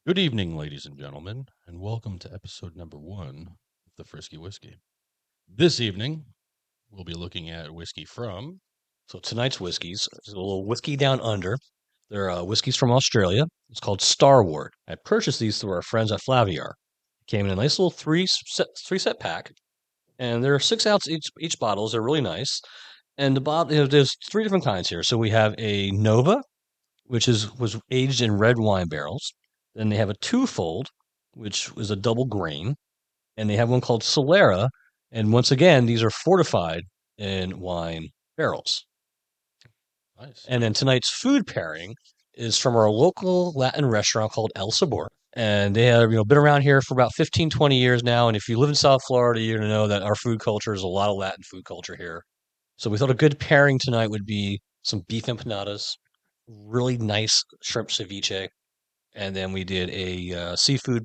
Good evening, ladies and gentlemen, and welcome to episode number 1 of the Frisky Whiskey. This evening, we'll be looking at whiskey from. So tonight's whiskeys is a little whiskey down under. They're whiskeys from Australia. It's called Starward. I purchased these through our friends at Flaviar. Came in a nice little three set pack, and they're 6 ounce each bottles. They're really nice. And the bottle, there's three different kinds here. So we have a Nova, which was aged in red wine barrels. Then they have a twofold, which is a double grain, and they have one called Solera. And once again, these are fortified in wine barrels. Nice. And then tonight's food pairing is from our local Latin restaurant called El Sabor. And they have, been around here for about 15, 20 years now. And if you live in South Florida, you're going to know that our food culture is a lot of Latin food culture here. So we thought a good pairing tonight would be some beef empanadas, really nice shrimp ceviche, and then we did a seafood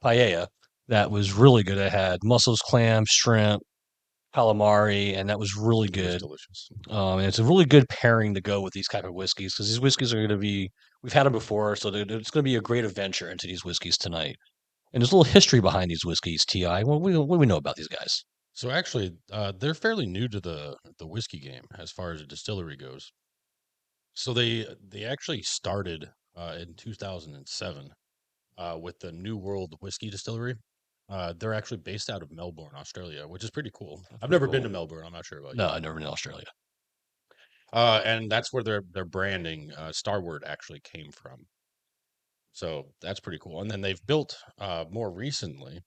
paella that was really good. It had mussels, clams, shrimp, calamari, and that was really It was good. delicious. And it's a really good pairing to go with these type of whiskeys because these whiskeys are going to be, we've had them before, so it's going to be a great adventure into these whiskeys tonight. And there's a little history behind these whiskeys, Ti. What do we know about these guys? So actually, they're fairly new to the whiskey game as far as a distillery goes. So they actually started in 2007 with the New World Whisky Distillery. They're actually based out of Melbourne, Australia, which is pretty cool. That's I've pretty never been to cool. Melbourne. I'm not sure about No, you. I've never been to Australia. And that's where their branding, Starward, actually came from. So that's pretty cool. And then they've built more recently,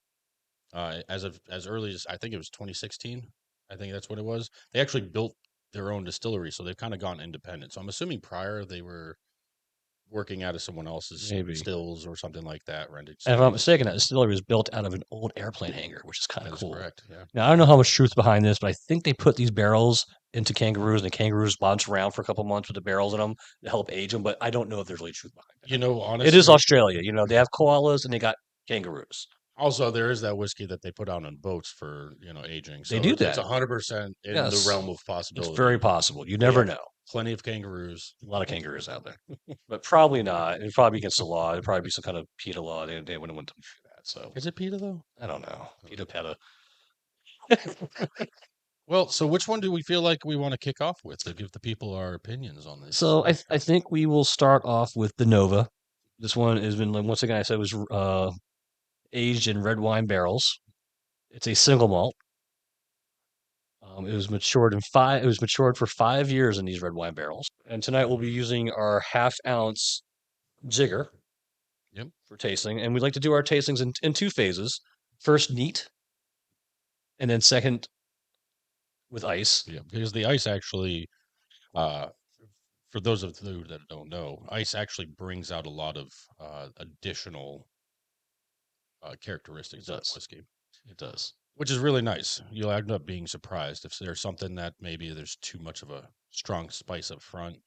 as early as I think it was 2016. I think that's what it was. They actually built their own distillery, so they've kind of gone independent. So I'm assuming prior they were working out of someone else's Maybe. stills or something like that, renting And if I'm not space. mistaken, that distillery was built out of an old airplane hangar, which is kind of That is cool. correct. Yeah. Now, I don't know how much truth behind this, but I think they put these barrels into kangaroos, and the kangaroos bounce around for a couple months with the barrels in them to help age them. But I don't know if there's really truth behind that. It is Honestly, Australia. They have koalas and they got kangaroos. also there is that whiskey that they put out on boats for aging. They So do it's that. 100% in the Yes, realm of it's very possibility. possible. You They never have know. plenty of kangaroos. A lot of kangaroos out there, but probably not. It'd probably be against the law. It'd probably be some kind of PETA law. They wouldn't want to do that. So Is it PETA though? I don't know. I don't PETA know. PETA. Well, so which one do we feel like we want to kick off with to give the people our opinions on this So I whiskey? think we will start off with the Nova. This one has been, like, once again, I said, it was aged in red wine barrels. It's a single malt. It was matured in five. It was matured for 5 years in these red wine barrels. And tonight we'll be using our half-ounce jigger Yep. for tasting. And we like to do our tastings in two phases. First, neat, and then second with ice. Yeah, because the ice actually, uh, for those of you that don't know, ice actually brings out a lot of additional It characteristics in the does. whiskey, It does. which is really nice. You'll end up being surprised if there's something that maybe there's too much of a strong spice up front.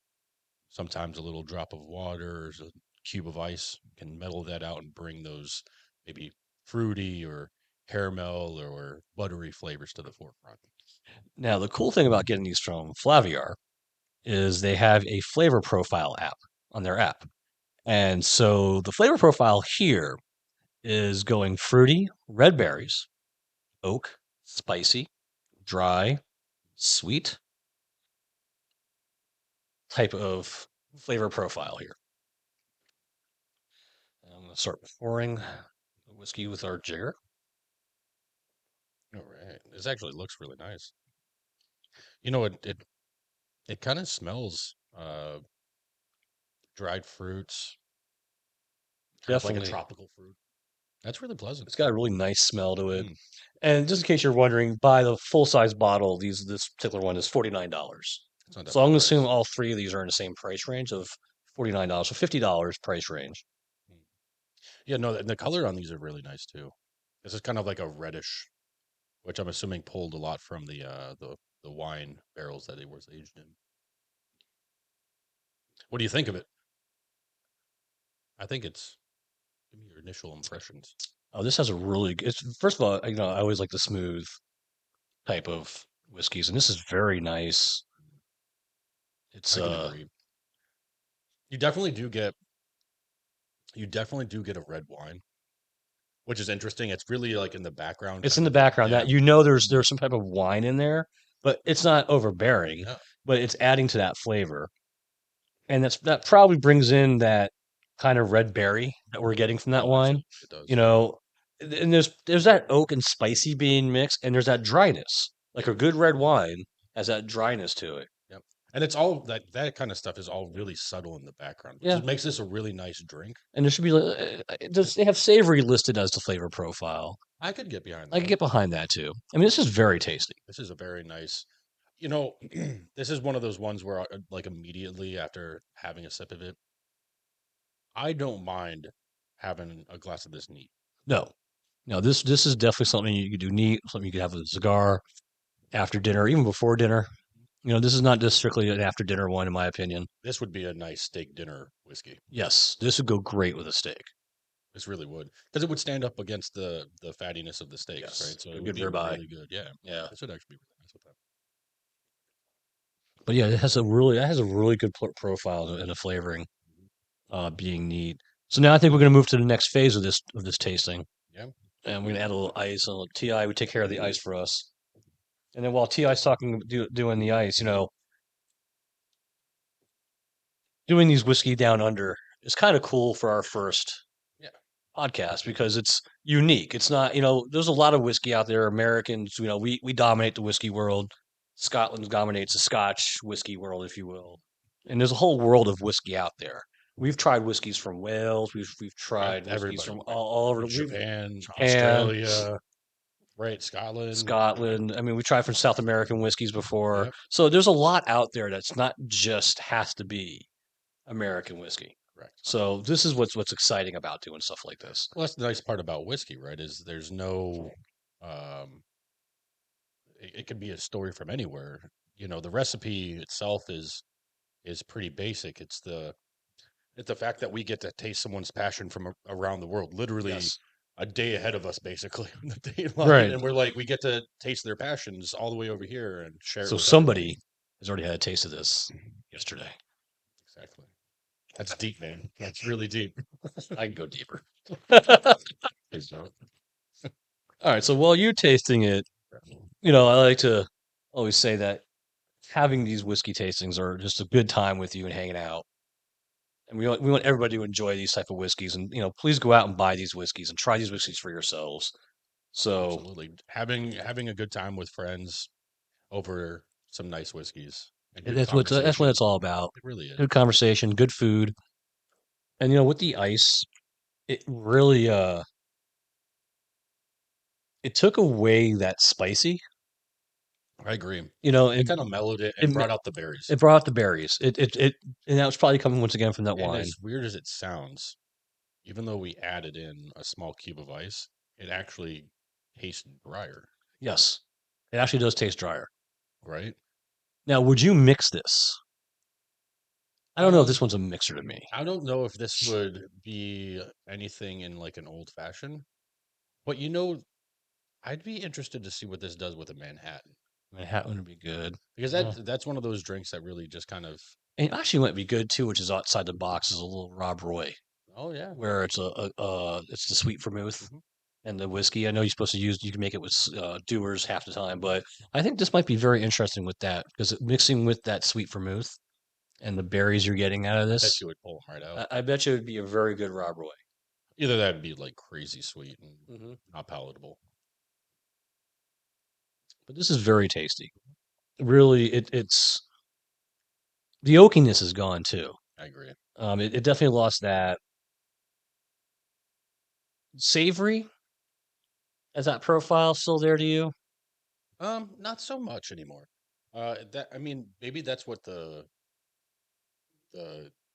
Sometimes a little drop of water or a cube of ice can mellow that out and bring those maybe fruity or caramel or buttery flavors to the forefront. Now, the cool thing about getting these from Flaviar is they have a flavor profile app on their app. And so the flavor profile here is going fruity, red berries, oak, spicy, dry, sweet type of flavor profile here. I'm going to start pouring the whiskey with our jigger. All right, this actually looks really nice. It kind of smells dried fruits, kind of like a Definitely. tropical fruit. That's really pleasant. It's got a really nice smell to it. Mm, And just in case you're wondering, buy the full size bottle. This particular one is $49. it's not that So I'm bad going a to assume price. all three of these are in the same price range of $49. So $50 price range. Mm. Yeah, no, the color on these are really nice too. This is kind of like a reddish, which I'm assuming pulled a lot from the wine barrels that it was aged in. What do you think of it? I think it's give me your initial impressions. Oh, this has a really good. First of all, I always like the smooth type of whiskeys, and this is very nice. It's I can agree. You definitely do get You definitely do get a red wine, which is interesting. It's really like in the background, It's in kind the of. background Yeah. that you know there's some type of wine in there, but it's not overbearing, No, but it's adding to that flavor. And that probably brings in that kind of red berry that we're getting from that oh, wine. absolutely, it You does. know, and there's that oak and spicy being mixed, and there's that dryness. Like a good red wine has that dryness to it. Yep. And it's all that kind of stuff is all really subtle in the background, which Yeah, makes this a really nice drink. and there should be does they have savory listed as the flavor profile? I could get behind I can that. get behind that too. I mean, this is very tasty. This is a very nice, you know, this is one of those ones where, like, immediately after having a sip of it, I don't mind having a glass of this neat. No, no, this is definitely something you could do neat, something you could have with a cigar after dinner, even before dinner. This is not just strictly an after dinner one, in my opinion. This would be a nice steak dinner whiskey. Yes, this would go great with a steak. This really would, because it would stand up against the fattiness of the steaks, Yes, right? So a it would good be ribeye. really good. Yeah, Yeah, this would actually be really nice with that. but yeah, it has a really good profile and a flavoring, Mhm. being neat. So now I think we're going to move to the next phase of this tasting, Yeah, and we're going to add a little ice. And Ti would take care of the ice for us. And then while Ti's doing the ice, doing these whiskey down under is kind of cool for our first yeah, podcast because it's unique. It's not, there's a lot of whiskey out there. Americans, we dominate the whiskey world. Scotland dominates the Scotch whiskey world, if you will. And there's a whole world of whiskey out there. We've tried whiskeys from Wales. We've yeah. tried whiskeys Everybody, from right? all over. We've Japan, Japan, Australia, right? Scotland. Scotland. I mean, we tried from South American whiskeys before. Yep, So there's a lot out there that's not just has to be American whiskey. correct. So this is what's exciting about doing stuff like this. Well, that's the nice part about whiskey, right? Is there's no, um, it could be a story from anywhere. The recipe itself is pretty basic. It's the fact that we get to taste someone's passion from around the world, literally Yes. a day ahead of us, basically on the date line, Right. and we're like, we get to taste their passions all the way over here and share it So with everyone. somebody has already had a taste of this yesterday. Exactly. That's deep, man. That's really deep. I can go deeper. Please don't. All right. So while you're tasting it, I like to always say that having these whiskey tastings are just a good time with you and hanging out. And we want everybody to enjoy these type of whiskeys. And please go out and buy these whiskeys and try these whiskeys for yourselves. So Absolutely. Having a good time with friends over some nice whiskeys and good that's what conversation. it's all about. It really is. Good conversation, good food, and with the ice, it really it took away that spicy. I agree. You know, It it kind of mellowed it it and ma- brought out the berries. it brought out the berries. And that was probably coming once again from that And wine. as weird as it sounds, even though we added in a small cube of ice, it actually tastes drier, Yes, it actually does taste drier. right? Now, would you mix this? I don't know if this Um, one's a mixer to me. I don't know if this would be anything in like an old fashioned, but I'd be interested to see what this does with a Manhattan, Manhattan would be good. because Uh, that's one of those drinks that really just kind of, and it actually might be good too, which is outside the box, is a little Rob Roy, oh yeah, where it's the sweet vermouth hmm, and the whiskey. I know you're supposed to you can make it with Dewar's half the time, but I think this might be very interesting with that because mixing with that sweet vermouth and the berries you're getting out of I bet this, you would pull them right out. I bet you it would be a very good Rob Roy. Either that'd be like crazy sweet and Hmm. not palatable. But this is very tasty. Really, it's the oakiness is gone too. I agree. It definitely lost that savory. Is that profile still there to you? Not so much anymore. That I mean, maybe that's what the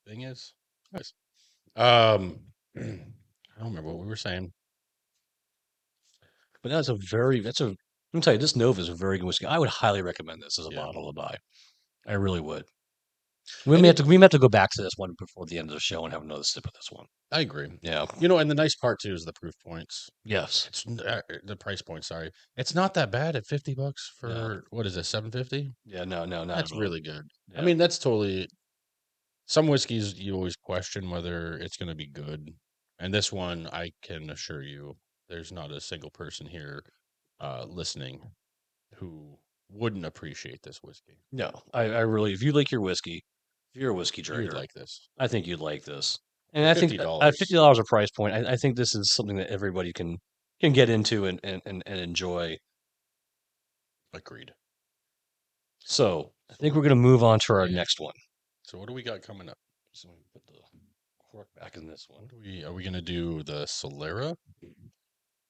thing is. Nice. I don't remember what we were saying. But I'm gonna tell you, this Nova is a very good whiskey. I would highly recommend this as a Yeah, bottle to buy. I really would. and it. We may have to go back to this one before the end of the show and have another sip of this one. I agree. Yeah. And the nice part too is the proof points. Yes. The price point. Sorry, it's not that bad at $50 No. for what is it, 750? Yeah. No. No. Not That's at all. really good. I Yeah. mean, that's totally. Some whiskeys you always question whether it's going to be good. And this one, I can assure you, there's not a single person here listening who wouldn't appreciate this whiskey. No, I really, if you like your whiskey, if you're a whiskey You would drinker, like this I think you'd like this. And for I think at $50. $50 a price point, I think this is something that everybody can get into and enjoy. Agreed. So I So think what? we're going to move on to our Yeah. next one. So what do we got coming up? So we put the cork back in this one. What do we are we gonna do the Solera?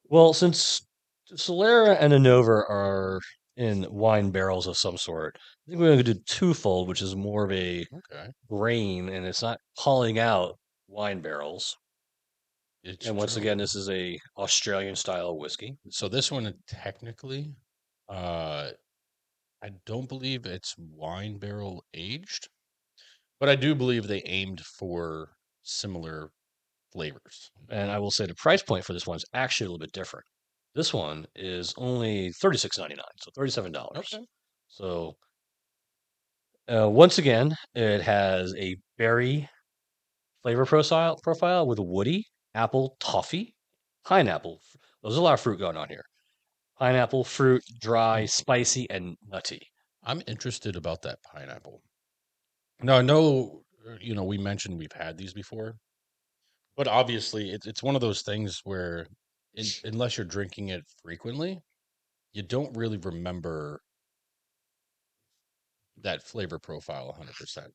Well, since Solera and Anova are in wine barrels of some sort, I think we're going to do twofold, which is more of a Okay, grain, and it's not calling out wine barrels. it's And once true. again, this is a Australian style whiskey. So this one technically, uh, I don't believe it's wine barrel aged, but I do believe they aimed for similar flavors. And I will say the price point for this one is actually a little bit different. This one is only $36.99, so $37. Okay. So once again, it has a berry flavor profile with woody, apple, toffee, pineapple. There's a lot of fruit going on here. Pineapple, fruit, dry, spicy, and nutty. I'm interested about that pineapple. Now I know, we mentioned we've had these before, but obviously it's one of those things where, unless you're drinking it frequently, you don't really remember that flavor profile 100%.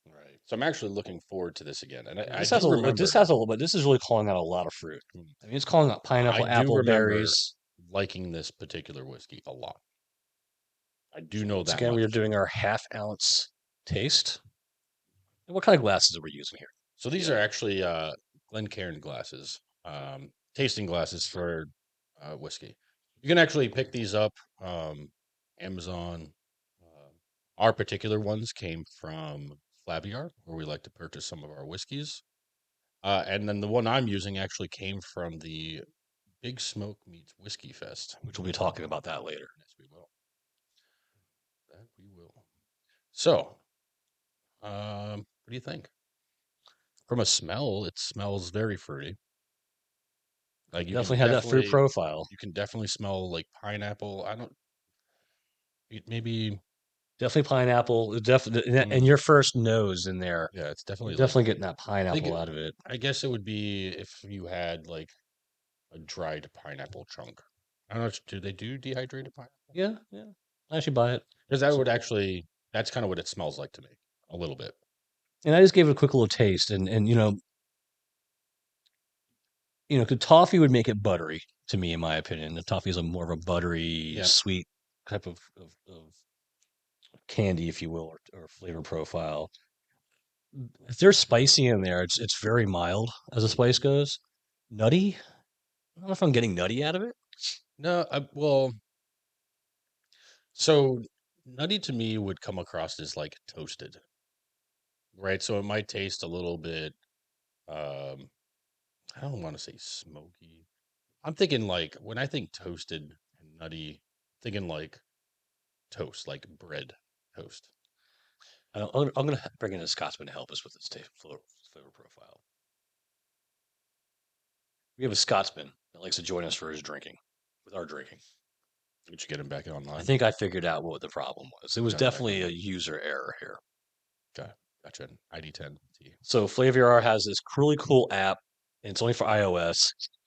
Right. So I'm actually looking forward to this again, and I This do has a little bit. This remember. has a little bit. This is really calling out a lot of fruit. Mm, I mean, it's calling out I pineapple, do apple, remember berries. liking this particular whiskey a lot. I do So know once that again, we are much. doing our half-ounce taste. And what kind of glasses are we using here? So these Yeah. are actually Glencairn glasses, tasting glasses for whiskey. You can actually pick these up Amazon. Uh, our particular ones came from Flaviar, where we like to purchase some of our whiskeys. And then the one I'm using actually came from the Big Smoke Meets Whiskey Fest. Which we'll be talking about that later. Yes, we will. That we will. So, what do you think? From a smell, it smells very fruity. Like Definitely had that fruit profile. you can definitely smell like pineapple. I don't maybe Definitely pineapple. Definitely, and mm, your first nose in there. yeah, it's You're definitely like definitely getting that I think pineapple out of it. I guess it would be if you had like a dried pineapple chunk. I don't know. Do they do dehydrated pineapple? Yeah, yeah. I should buy it. Because that So, would actually that's kind of what it smells like to me a little bit. and I just gave it a quick little taste, and the toffee would make it buttery to me, in my opinion. The toffee is a more of a buttery, Yeah. sweet type of candy, if you will, or flavor profile. If there's spicy in there, it's very mild as the spice goes. Nutty, I don't know if I'm getting nutty out of it. No, well, so nutty to me would come across as like toasted, right? So it might taste a little bit um I don't want to say smoky. I'm thinking like when I think toasted and nutty, thinking like toast, like bread toast. I'm going to bring in a Scotsman to help us with this flavor profile. We have a Scotsman that likes to join us for his drinking, with our drinking. Did you get him back I online? think I figured out what the problem was. It You was got him back definitely a online. user error here. Okay, gotcha. ID10 T. So Flaviar has this really cool app, and it's only for iOS.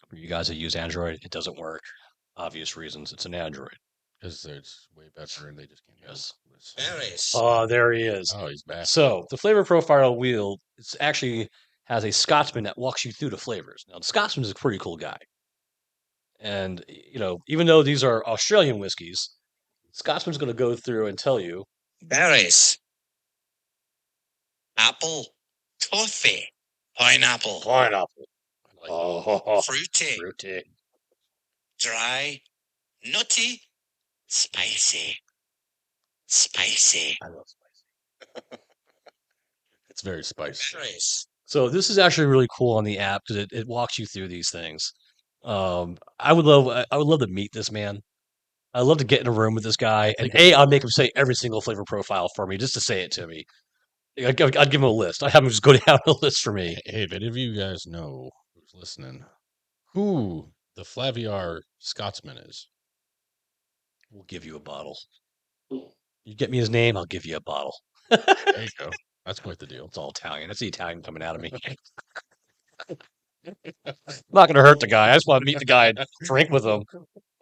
For you guys that use Android, it doesn't work. Obvious reasons. It's an Android. Because it's way better and they just can't build Yes. this. Oh, there he is. Oh, he's back. So the flavor profile wheel it's actually has a Scotsman that walks you through the flavors. Now the Scotsman is a pretty cool guy, and even though these are Australian whiskeys, Scotsman's going to go through and tell you Berries, apple, toffee, pineapple, pineapple. I like that. Oh, fruity, fruity. dry, nutty, spicy, spicy. I love spicy. It's very spicy. Berries. So this is actually really cool on the app because it walks you through these things. I would love to meet this man. I'd love to get in a room with this guy, and I'll make him say every single flavor profile for me just to say it to me. I'd give him a list. I have him just go down a list for me. Hey, if any of you guys know who's listening who the Flaviar Scotsman is. We'll give you a bottle. You get me his name, I'll give you a bottle. There you go. That's quite the deal. It's all Italian. That's the Italian coming out of me. I'm not going to hurt the guy. I just want to meet the guy and drink with him.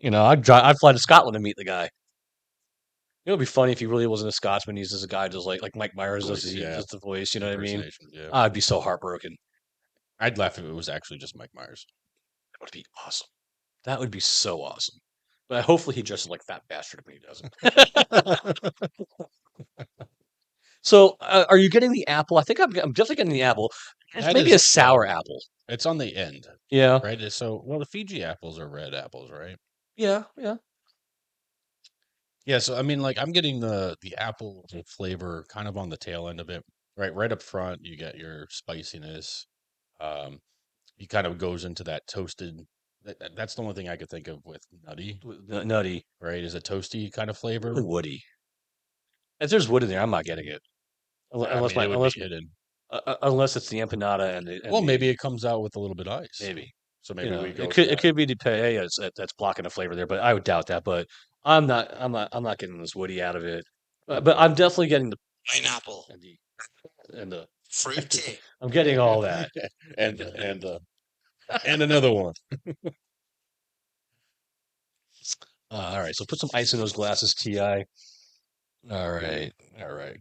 You know, I'd fly to Scotland to meet the guy. It would be funny if he really wasn't a Scotsman. He's just a guy just like Mike Myers does. Voice, He yeah. does the voice. You know what I mean? Impersonation, yeah. I'd be so heartbroken. I'd laugh if it was actually just Mike Myers. That would be awesome. That would be so awesome. But hopefully he dresses like Fat Bastard when he doesn't. So, are you getting the apple? I think I'm definitely getting the apple. It's That maybe is, a sour apple. It's on the end, Yeah. right? So, well, the Fiji apples are red apples, right? Yeah. Yeah. So, I mean, like, I'm getting the apple flavor kind of on the tail end of it, right? Right up front, you get your spiciness. He kind of goes into that toasted. That's the only thing I could think of with nutty, Nutty. right? Is a toasty kind of flavor. Really woody. If there's wood in there, I'm not getting it. Unless it would be hidden. Unless it's the empanada and Well, maybe it comes out with a little bit of ice. maybe. So maybe You know, we go. it could be the hey, that's blocking the flavor there, but I would doubt that. But I'm not getting this woody out of it. But I'm definitely getting the Pineapple. and the Fruity. I'm getting all that. and another one. All right, so put some ice in those glasses, Ti. All right,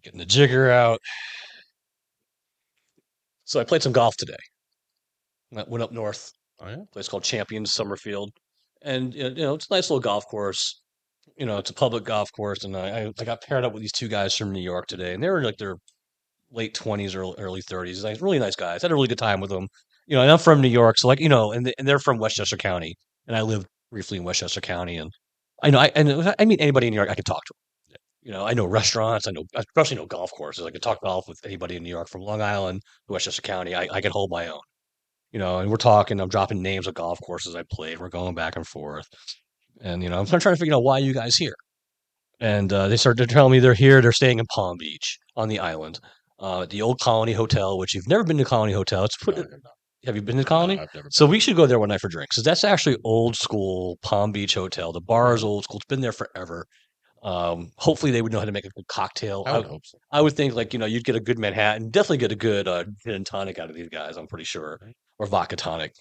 getting the jigger out. So I played some golf today. I went up north, Oh yeah. a place called Champions Summerfield, and it's a nice little golf course. You know, it's a public golf course, and I got paired up with these two guys from New York today, and they were like their late 20s or early 30s. Like really nice guys. Had a really good time with them. You know, and I'm from New York, so like and they're from Westchester County, and I lived briefly in Westchester County, and I mean anybody in New York I could talk to. You know, I know restaurants, I especially know golf courses. I could talk golf with anybody in New York from Long Island to Westchester County. I could hold my own. You know, and we're talking. I'm dropping names of golf courses I played. We're going back and forth, and I'm trying to figure out why you guys here. And they started to tell me they're here. They're staying in Palm Beach on the island, the old Colony Hotel, which you've never been to Colony Hotel. Have you been to Colony? No, I've never. So we should go there one night for drinks because that's actually old school Palm Beach Hotel. The bar is old school. It's been there forever. Hopefully they would know how to make a good cocktail. I would hope so. I would think like you'd get a good Manhattan, definitely get a good gin and tonic out of these guys. I'm pretty sure, or vodka tonic,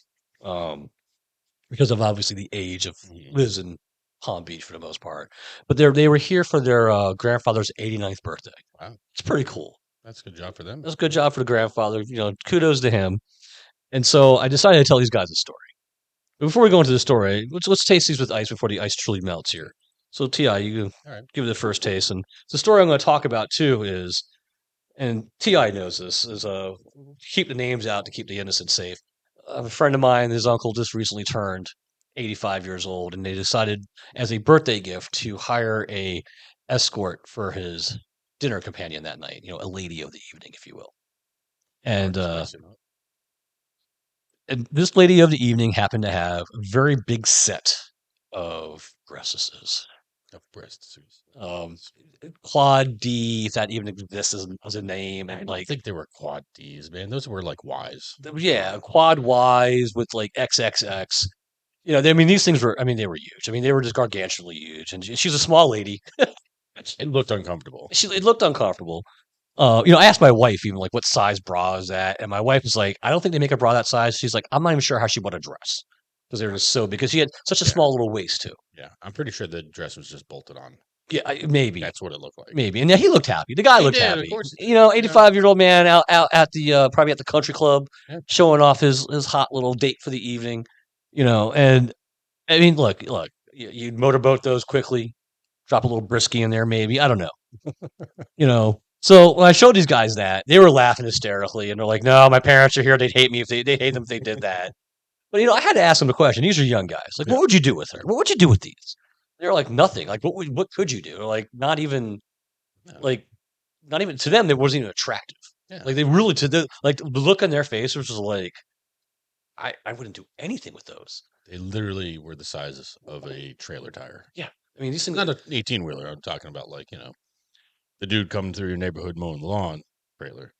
because of obviously the age of lives in Palm Beach for the most part. But they were here for their grandfather's 89th birthday. Wow, it's pretty cool. That's a good job for them. That's a good job for the grandfather. You know, kudos to him. And so I decided to tell these guys a story. But before we go into the story, let's taste these with ice before the ice truly melts here. So Ti, you give it the first taste, and the story I'm going to talk about too is, and Ti knows this, is keep the names out to keep the innocent safe. A friend of mine, his uncle just recently turned 85 years old, and they decided as a birthday gift to hire a escort for his dinner companion that night. You know, a lady of the evening, if you will. And this lady of the evening happened to have a very big set of breasts. Quad D, if that even exists as a name, and I think they were quad Ds, man. Those were like Ys. Yeah, quad Ys with like XXX. You know, I mean, these things were. I mean, they were huge. I mean, they were just gargantuanly huge, and she's a small lady. It looked uncomfortable. It looked uncomfortable. I asked my wife even like what size bra is that, and my wife was like, I don't think they make a bra that size. She's like, I'm not even sure how she bought a dress because they were just so because she had such a small little waist too. Yeah, I'm pretty sure the dress was just bolted on. Yeah, maybe that's what it looked like. Maybe, and yeah, he looked happy. The guy looked happy. Of course. 85-year-old man out at the probably at the country club, showing off his hot little date for the evening. You know, and I mean, look, you'd motorboat those quickly, drop a little brisky in there, maybe. I don't know. So when I showed these guys that, they were laughing hysterically, and they're like, "No, my parents are here. They'd hate me if they'd hate them if they did that." But I had to ask them a question. These are young guys. Like, what would you do with her? What would you do with these? They're like nothing. Like, what could you do? They're like, not even to them. It wasn't even attractive. Yeah. Like they really the look on their face was just like, I wouldn't do anything with those. They literally were the size of a trailer tire. Yeah, I mean these things. Not an 18-wheeler. I'm talking about the dude coming through your neighborhood mowing the lawn trailer.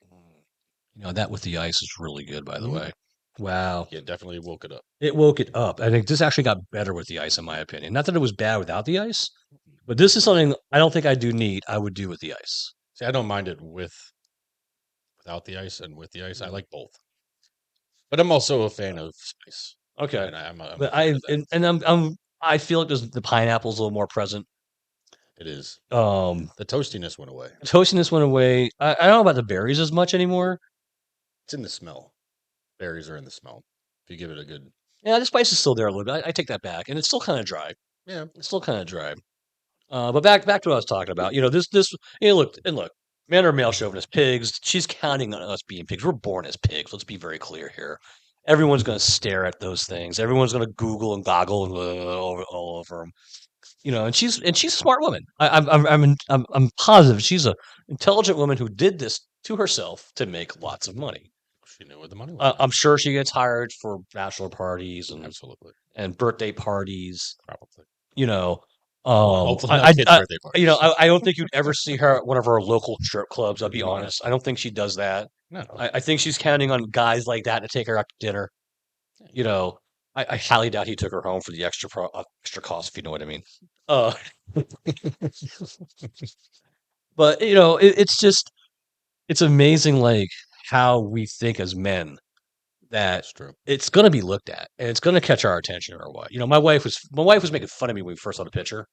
That with the ice is really good, by the way. Wow. Yeah, definitely woke it up. It woke it up. I think this actually got better with the ice, in my opinion. Not that it was bad without the ice, but this is something I don't think I do neat. I would do with the ice. See, I don't mind it without the ice and with the ice. I Mm. like both. But I'm also a fan of spice. Okay. And I'm a But fan of that. I feel like the pineapple's a little more present. It is. Um, The toastiness went away. toastiness went away. I don't know about the berries as much anymore. It's in the smell. Berries are in the smell. If you give it a good, Yeah, the spice is still there a little bit. I take that back, and it's still kind of dry. yeah, It's still kind of dry. But back to what I was talking about. This. Look. Men are male chauvinist pigs. She's counting on us being pigs. We're born as pigs. Let's be very clear here. Everyone's going to stare at those things. Everyone's going to Google and goggle and all over them. And she's a smart woman. I'm positive she's a intelligent woman who did this to herself to make lots of money. she knew where the money was. I'm sure she gets hired for bachelor parties Absolutely, and birthday parties. probably. You know, Hopefully not kids' birthday parties. I don't think you'd ever see her at one of our local strip clubs. I'll be No. honest. I don't think she does that. No. I think she's counting on guys like that to take her out to dinner. You know, I highly doubt he took her home for the extra cost, if you know what I mean. Uh, but it's amazing, like how we think as men that That's true. it's going to be looked at and it's going to catch our attention or what. My wife was making fun of me when we first saw the picture.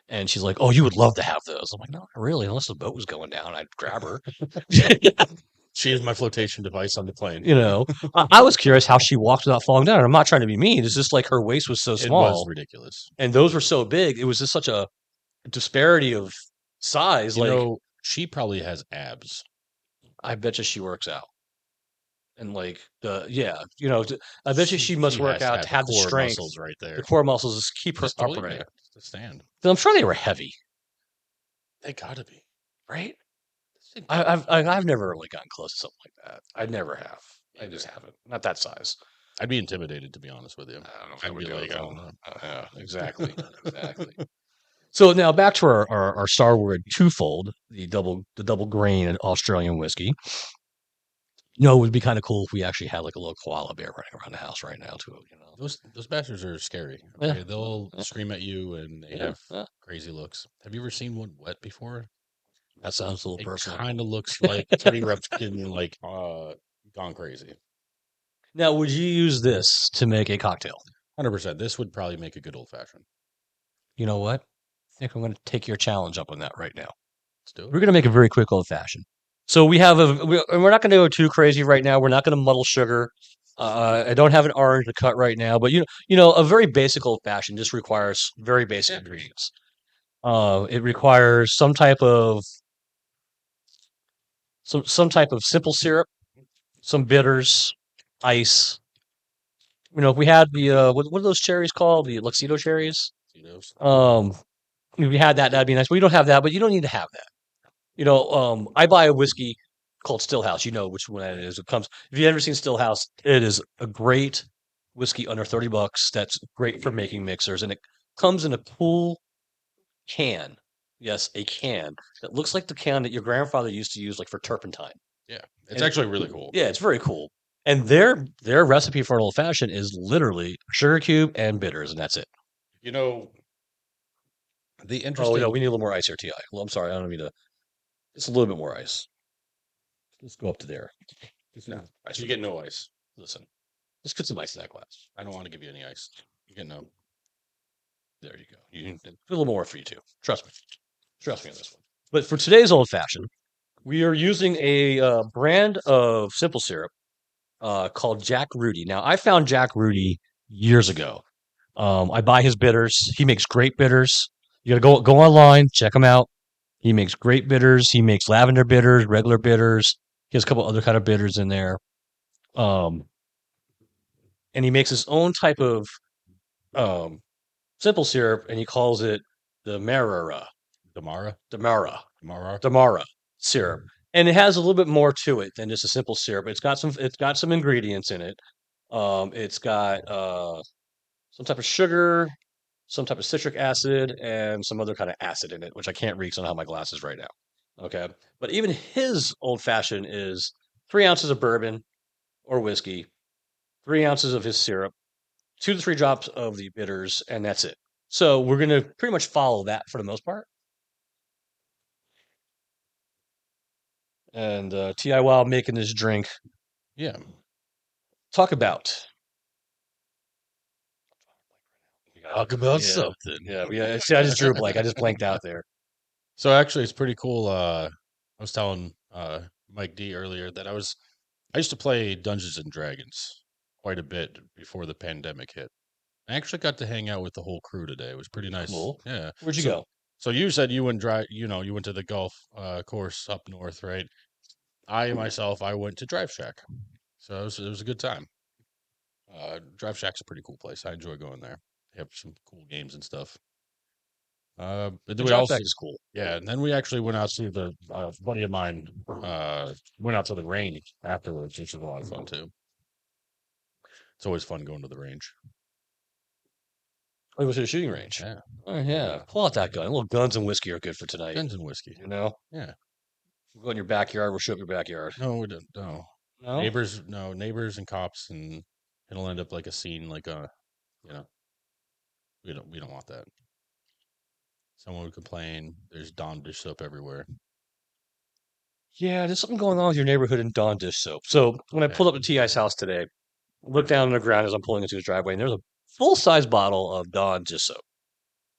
And she's like, "Oh, you would love to have those." I'm like, "No, not really. Unless the boat was going down, I'd grab her." She is my flotation device on the plane. I was curious how she walked without falling down. I'm not trying to be mean. It's just like her waist was so It small, was ridiculous. and those were so big. It was just such a disparity of size. She probably has abs. I bet you she works out, and I bet you she must work has to out to have the core strength, muscles right there. the core muscles, to keep her Just to upright. to stand. I'm sure they were heavy, They gotta be. right? I've never really gotten close to something like that. I never have. I just haven't. Not that size. I'd be intimidated, to be honest with you. I don't know if I I'd would be do like, it. I don't know. Yeah, exactly. Exactly. So now back to our Starward twofold, the double grain Australian whiskey. It would be kind of cool if we actually had like a little koala bear running around the house right now too. Those bastards are scary. Yeah. Okay? They'll scream at you and they have Yeah. crazy looks. Have you ever seen one wet before? That sounds a little It personal. kind of looks like three reps getting like gone crazy. Now, would you use this to make a cocktail? 100%. This would probably make a good old fashioned. You know what? I think I'm going to take your challenge up on that right now. Let's do We're it. going to make a very quick old fashioned. So and we're not going to go too crazy right now. We're not going to muddle sugar. I don't have an orange to cut right now, but a very basic old fashioned just requires very basic ingredients. It requires some type of simple syrup, some bitters, ice. If we had the what are those cherries called? The Luxedo cherries. Um, if we had that, that'd be nice. But we don't have that, but you don't need to have that. I buy a whiskey called Stillhouse. You know which one that is. It comes. If you've ever seen Stillhouse, it is a great whiskey under $30. That's great for making mixers, and it comes in a cool can. Yes, a can that looks like the can that your grandfather used to use, like for turpentine. Yeah. It's actually really cool. Yeah, it's very cool. And their recipe for an old fashioned is literally sugar cube and bitters, and that's it. You know, the Oh interesting. no, we need a little more ice here, Ti. Well, I'm sorry, I don't mean to. Just a little bit more ice. Let's go up to there. No, you get no ice. Listen, just put some ice in that glass. I don't want to give you any ice. You get no. There you go. You can put a little more for you too. Trust me. Trust me on this one. But for today's old fashioned, we are using a brand of simple syrup called Jack Rudy. Now, I found Jack Rudy years ago. I buy his bitters. He makes great bitters. You got to go online, check him out. He makes great bitters. He makes lavender bitters, regular bitters. He has a couple other kind of bitters in there. And he makes his own type of um, simple syrup, and he calls it the Damara syrup. And it has a little bit more to it than just a simple syrup. It's got some ingredients in it. It's got some type of sugar, some type of citric acid, and some other kind of acid in it, which I can't read because I don't have my glasses right now. Okay. But even his old fashioned is 3 ounces of bourbon or whiskey, 3 ounces of his syrup, 2 to 3 drops of the bitters, and that's it. So we're going to pretty much follow that for the most part. And Ti, while making this drink, Yeah. talk about. Talk about Yeah, something. yeah. See, I just drew a blank. I just blanked out there. So actually, it's pretty cool. I was telling Mike D earlier that I used to play Dungeons and Dragons quite a bit before the pandemic hit. I actually got to hang out with the whole crew today. It was pretty nice. Cool. Yeah. Where'd you So go? so you said you went you went to the golf course up north, right? I myself, I went to Drive Shack. So it was a good time. Drive Shack's a pretty cool place. I enjoy going there. They have some cool games and stuff. But The then we drop also, back is cool. yeah, and then we actually went out to the buddy of mine. Went out to the range afterwards, which was a lot of fun too. It's always fun going to the range. Oh, you went to the shooting range. Yeah, Oh, yeah. Pull out that gun. A little guns and whiskey are good for tonight. guns and whiskey. You know? Yeah. We'll go in your backyard. We'll shoot up your backyard. No, we don't. No. No? Neighbors, no neighbors and cops, and it'll end up like a scene, like a, you know, we don't want that. Someone would complain. There's Dawn dish soap everywhere. Yeah, there's something going on with your neighborhood in Dawn dish soap. So when I Yeah. pulled up to T.I.'s house today, looked down on the ground as I'm pulling into his driveway, and there's a full-size bottle of Dawn dish soap.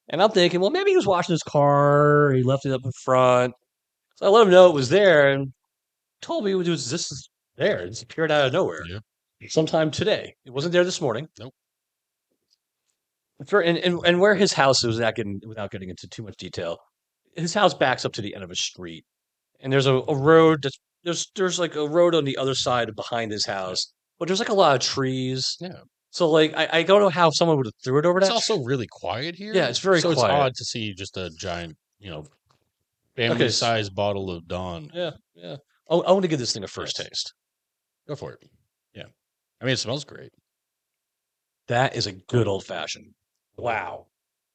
And I'm thinking, well, maybe he was washing his car. He left it up in front. So I let him know it was there and told me it was this is there. It appeared out of nowhere Yeah. sometime today. It wasn't there this morning. Nope. And where his house is, without getting into too much detail, his house backs up to the end of a street, and there's a road that's there's like a road on the other side behind his house, but there's like a lot of trees. Yeah. So like I don't know how someone would have threw it over It's that. also really quiet here. Yeah, it's very so it's quiet. odd to see just a giant, family-sized bottle of Dawn. Yeah. I want to give this thing a first Yes. taste. Go for it. Yeah. I mean, it smells great. That is a good old fashioned. Wow.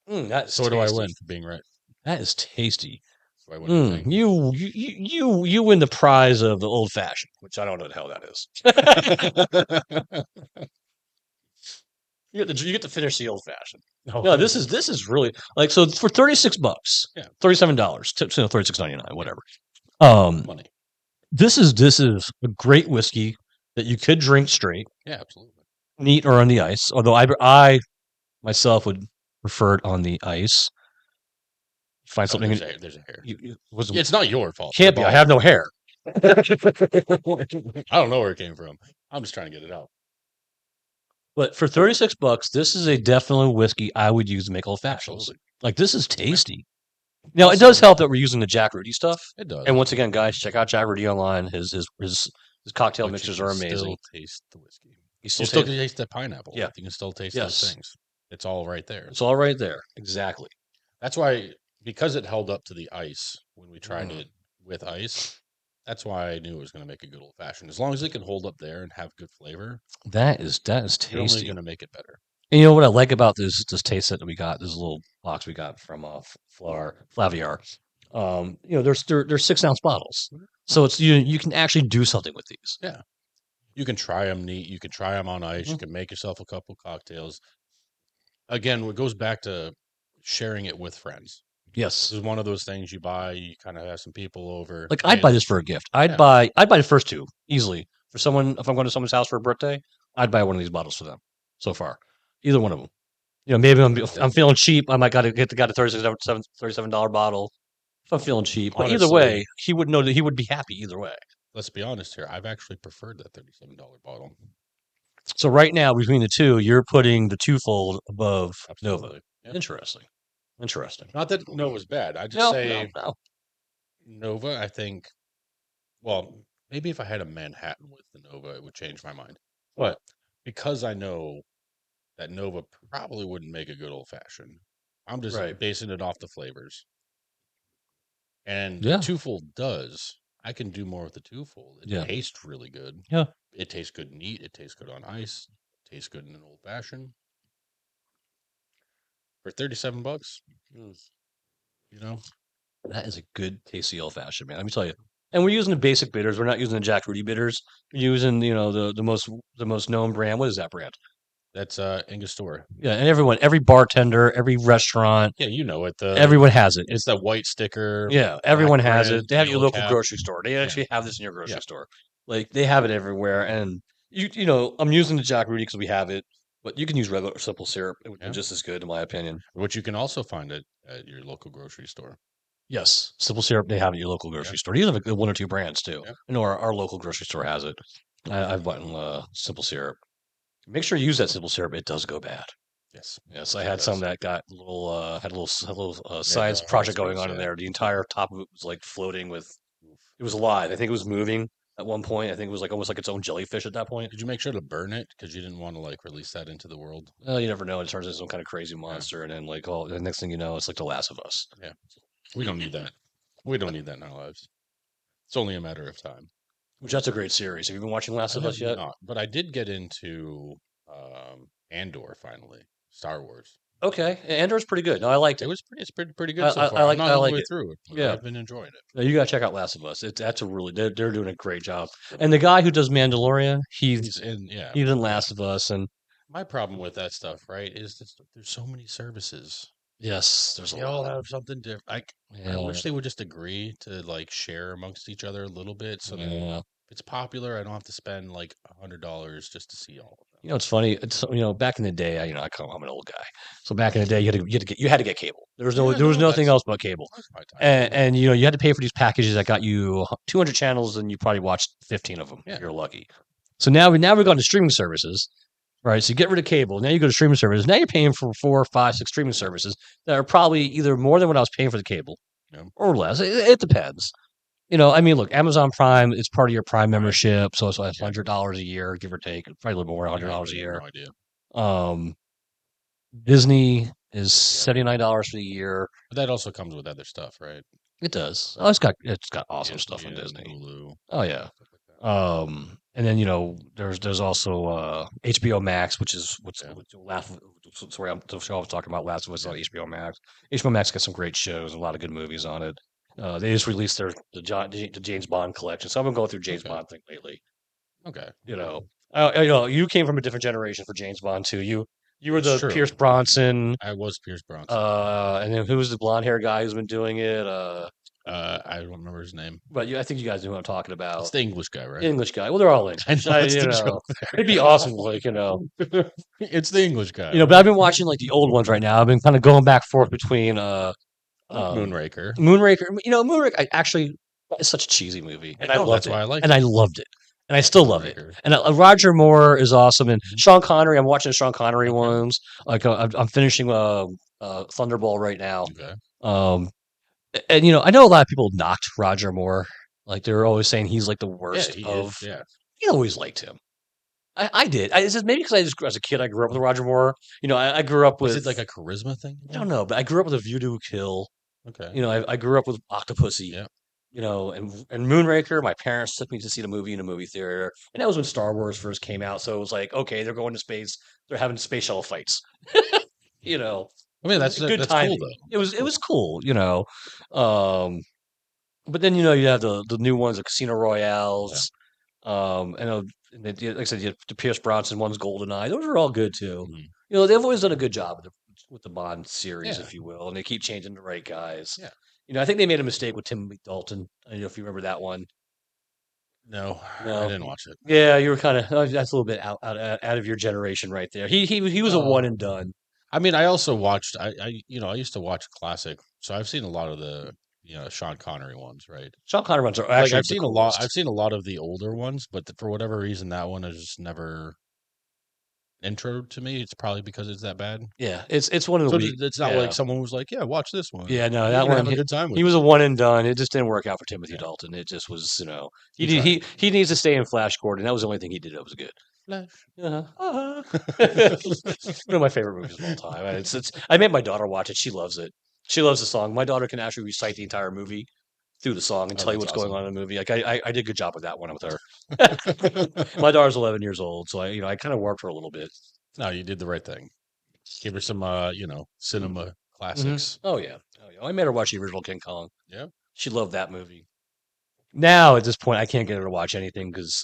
That's So tasty. do I win for being right? That is tasty. Do I win anything? You win the prize of the old fashioned, which I don't know what the hell that is. You get to finish the old fashioned. No, this is really like so for $36. Yeah. $37. $36.99, whatever. Money. This is a great whiskey that you could drink straight, Yeah, absolutely. neat or on the ice. Although I myself would prefer it on the ice. Find something. There's a hair. Was It's not your fault. Can't be. I have no hair. I don't know where it came from. I'm just trying to get it out. But for $36, this is a definitely whiskey I would use to make old fashions. Absolutely. Like this is tasty. Now it does help that we're using the Jack Rudy stuff. It does. And once again, guys, check out Jack Rudy online. His cocktail But mixers you are can amazing. Still taste the whiskey. You You still still taste- can taste the pineapple. Yeah. You can still taste Yes. those things. It's all right there. It's all right there. Exactly. That's why, because it held up to the ice when we tried Mm. it with ice, that's why I knew it was going to make a good old fashioned. As long as it can hold up there and have good flavor, That is you're only tasty. going to make it better. And you know what I like about this taste set that we got, this little box we got from Flaviar. They're 6-ounce bottles, so it's you can actually do something with these. Yeah, you can try them neat. You can try them on ice. You Mhm. can make yourself a couple cocktails. Again, it goes back to sharing it with friends. Yes, This is one of those things you buy. You kind of have some people over. like I'd buy this for a gift. I'd buy the first two easily for someone if I'm going to someone's house for a birthday. I'd buy one of these bottles for them. So far, either one of them. Maybe I'm feeling cheap. I might got to get the guy a $37 bottle. If I'm feeling cheap, but either way, Honestly, he would know that he would be happy either way. Let's be honest here. I've actually preferred that $37 bottle. So right now, between the two, you're putting the twofold above Nova. Absolutely. Yep. Interesting. Not that Nova's bad. I just say no. Nova, I think, well, maybe if I had a Manhattan with the Nova, it would change my mind. But because I know that Nova probably wouldn't make a good old fashioned, I'm just Right. basing it off the flavors. And Yeah. the twofold does. I can do more with the twofold. It tastes really good. Yeah. It tastes good neat. It tastes good on ice. It tastes good in an old fashioned. For $37, That is a good tasty old fashioned, man. Let me tell you. And we're using the basic bitters. We're not using the Jack Rudy bitters. We're using the most known brand. What is that brand? That's Angostura. Yeah, and every bartender, every restaurant, Yeah, you know it. everyone has it. It's the white sticker. Yeah, black everyone has print, it. They have your yellow local cap. grocery store. They Yeah. actually have this in your grocery Yeah. store. Like they have it everywhere. And I'm using the Jack Rudy because we have it, but you can use regular simple syrup. It would be Yeah. just as good, in my opinion. Which you can also find it at your local grocery store. Yes, simple syrup. They have it at your local grocery store. You have one or two brands too. Yeah. I know our local grocery store has it. I've bought simple syrup. Make sure you use that simple syrup. It does go bad. Yes. Yes, I It had some does. that got a little had a little science the project going hospitals, on in yeah. there. The entire top of it was like floating with. It was alive. I think it was moving at one point. I think it was like almost like its own jellyfish at that point. Did you make sure to burn it because you didn't want to like release that into the world? Well, you never know. It turns into some kind of crazy monster, and then like the next thing you know, it's like The Last of Us. Yeah. We don't need that. We don't need that in our lives. It's only a matter of time. Which that's a great series. Have you been watching Last I of have Us yet? not, but I did get into Andor finally. Star Wars. Okay, Andor's pretty good. No, I liked it. It's pretty good so far. I I'm like not I all the like way it. through it, but Yeah. I've been enjoying it. No, you gotta check out Last of Us. That's a really they're doing a great job. And the guy who does Mandalorian, he's Yeah. he's in Last of Us, and My problem with that stuff, right, is that there's so many services. yes, there's a They all lot. have something different. I Yeah, wish they would just agree to like share amongst each other a little bit, so that yeah. if it's popular, I don't have to spend like $100 just to see all of them. It's funny. It's back in the day, I'm an old guy, so back in the day, you had to get cable. Yeah, There was no, nothing else but cable, that's my time. and you had to pay for these packages that got you 200 channels, and you probably watched 15 of them Yeah. if you're lucky. So now we've gone to streaming services, right? So you get rid of cable. Now you go to streaming services. Now you're paying for 4, 5, 6 streaming services that are probably either more than what I was paying for the cable, Yeah. or less. It depends. I mean, look, Amazon Prime is part of your Prime membership, so it's like $100 a year, give or take, probably a little more, $100 a year. No idea. Disney is $79 for the year. But that also comes with other stuff, right? It does. Oh, it's got awesome stuff on ESPN, Disney. Hulu, Oh yeah. stuff like that. And then there's also HBO Max, which is that's where the show I was talking about last was on HBO Max. HBO Max got some great shows, a lot of good movies on it. They just released the James Bond collection, so I've been going through James Bond thing lately. Okay. You came from a different generation for James Bond too. You were It's the true. Pierce Bronson. I was Pierce Bronson. And then who was the blonde hair guy who's been doing it? I don't remember his name. But I think you guys know who I'm talking about. It's the English guy, right? English guy. Well, they're all English. I know, it's the joke It'd be awesome, It's the English guy. But I've been watching like the old ones right now. I've been kind of going back and forth between Moonraker. Moonraker. It's such a cheesy movie, and I loved That's it. why I like and it. I loved it, and I still love it. Moonraker. And Roger Moore is awesome, and Sean Connery. I'm watching the Sean Connery ones. Like I'm finishing Thunderball right now. Okay. And I know a lot of people knocked Roger Moore. Like they were always saying he's like the worst of. I always liked him. I did. It's just maybe because as a kid I grew up with Roger Moore. I grew up with. Is it like a charisma thing? I don't know, but I grew up with A View to a Kill. Okay. I grew up with Octopussy. Yeah. And Moonraker. My parents took me to see the movie in a movie theater, and that was when Star Wars first came out. So it was like, okay, they're going to space. They're having space shuttle fights. I mean, that's good that's timing. cool though. It was cool. But then you have the new ones, the Casino Royales. And like I said, the Pierce Bronson one's GoldenEye. Those are all good too. Mhm. They've always done a good job with the Bond series, Yeah. if you will, and they keep changing the right guys. Yeah. I think they made a mistake with Timothy Dalton. I don't know if you remember that one. No, No. I didn't watch it. Yeah, you were kind of that's a little bit out of your generation right there. He was a one and done. I mean, I also watched. I used to watch classic, so I've seen a lot of the Sean Connery ones, right? Sean Connery ones are Like actually I've seen a lot. I've seen a lot of the older ones, but for whatever reason, that one has just never introed to me. It's probably because it's that bad. Yeah, it's one of the. So it's not like someone was like, "Yeah, watch this one." Yeah, no, You're that gonna one have a good time with he it. was a one and done. It just didn't work out for Timothy Dalton. It just was, he needs to stay in Flash Gordon. That was the only thing he did that was good. Flash. One of my favorite movies of all time. I made my daughter watch it. She loves it. She loves the song. My daughter can actually recite the entire movie through the song and tell you what's going on in the movie. Like I did a good job with that one with her. My daughter's 11 years old, so I kind of warped her a little bit. No, you did the right thing. Give her some, cinema classics. Oh yeah. I made her watch the original King Kong. Yeah. She loved that movie. Now at this point, I can't get her to watch anything because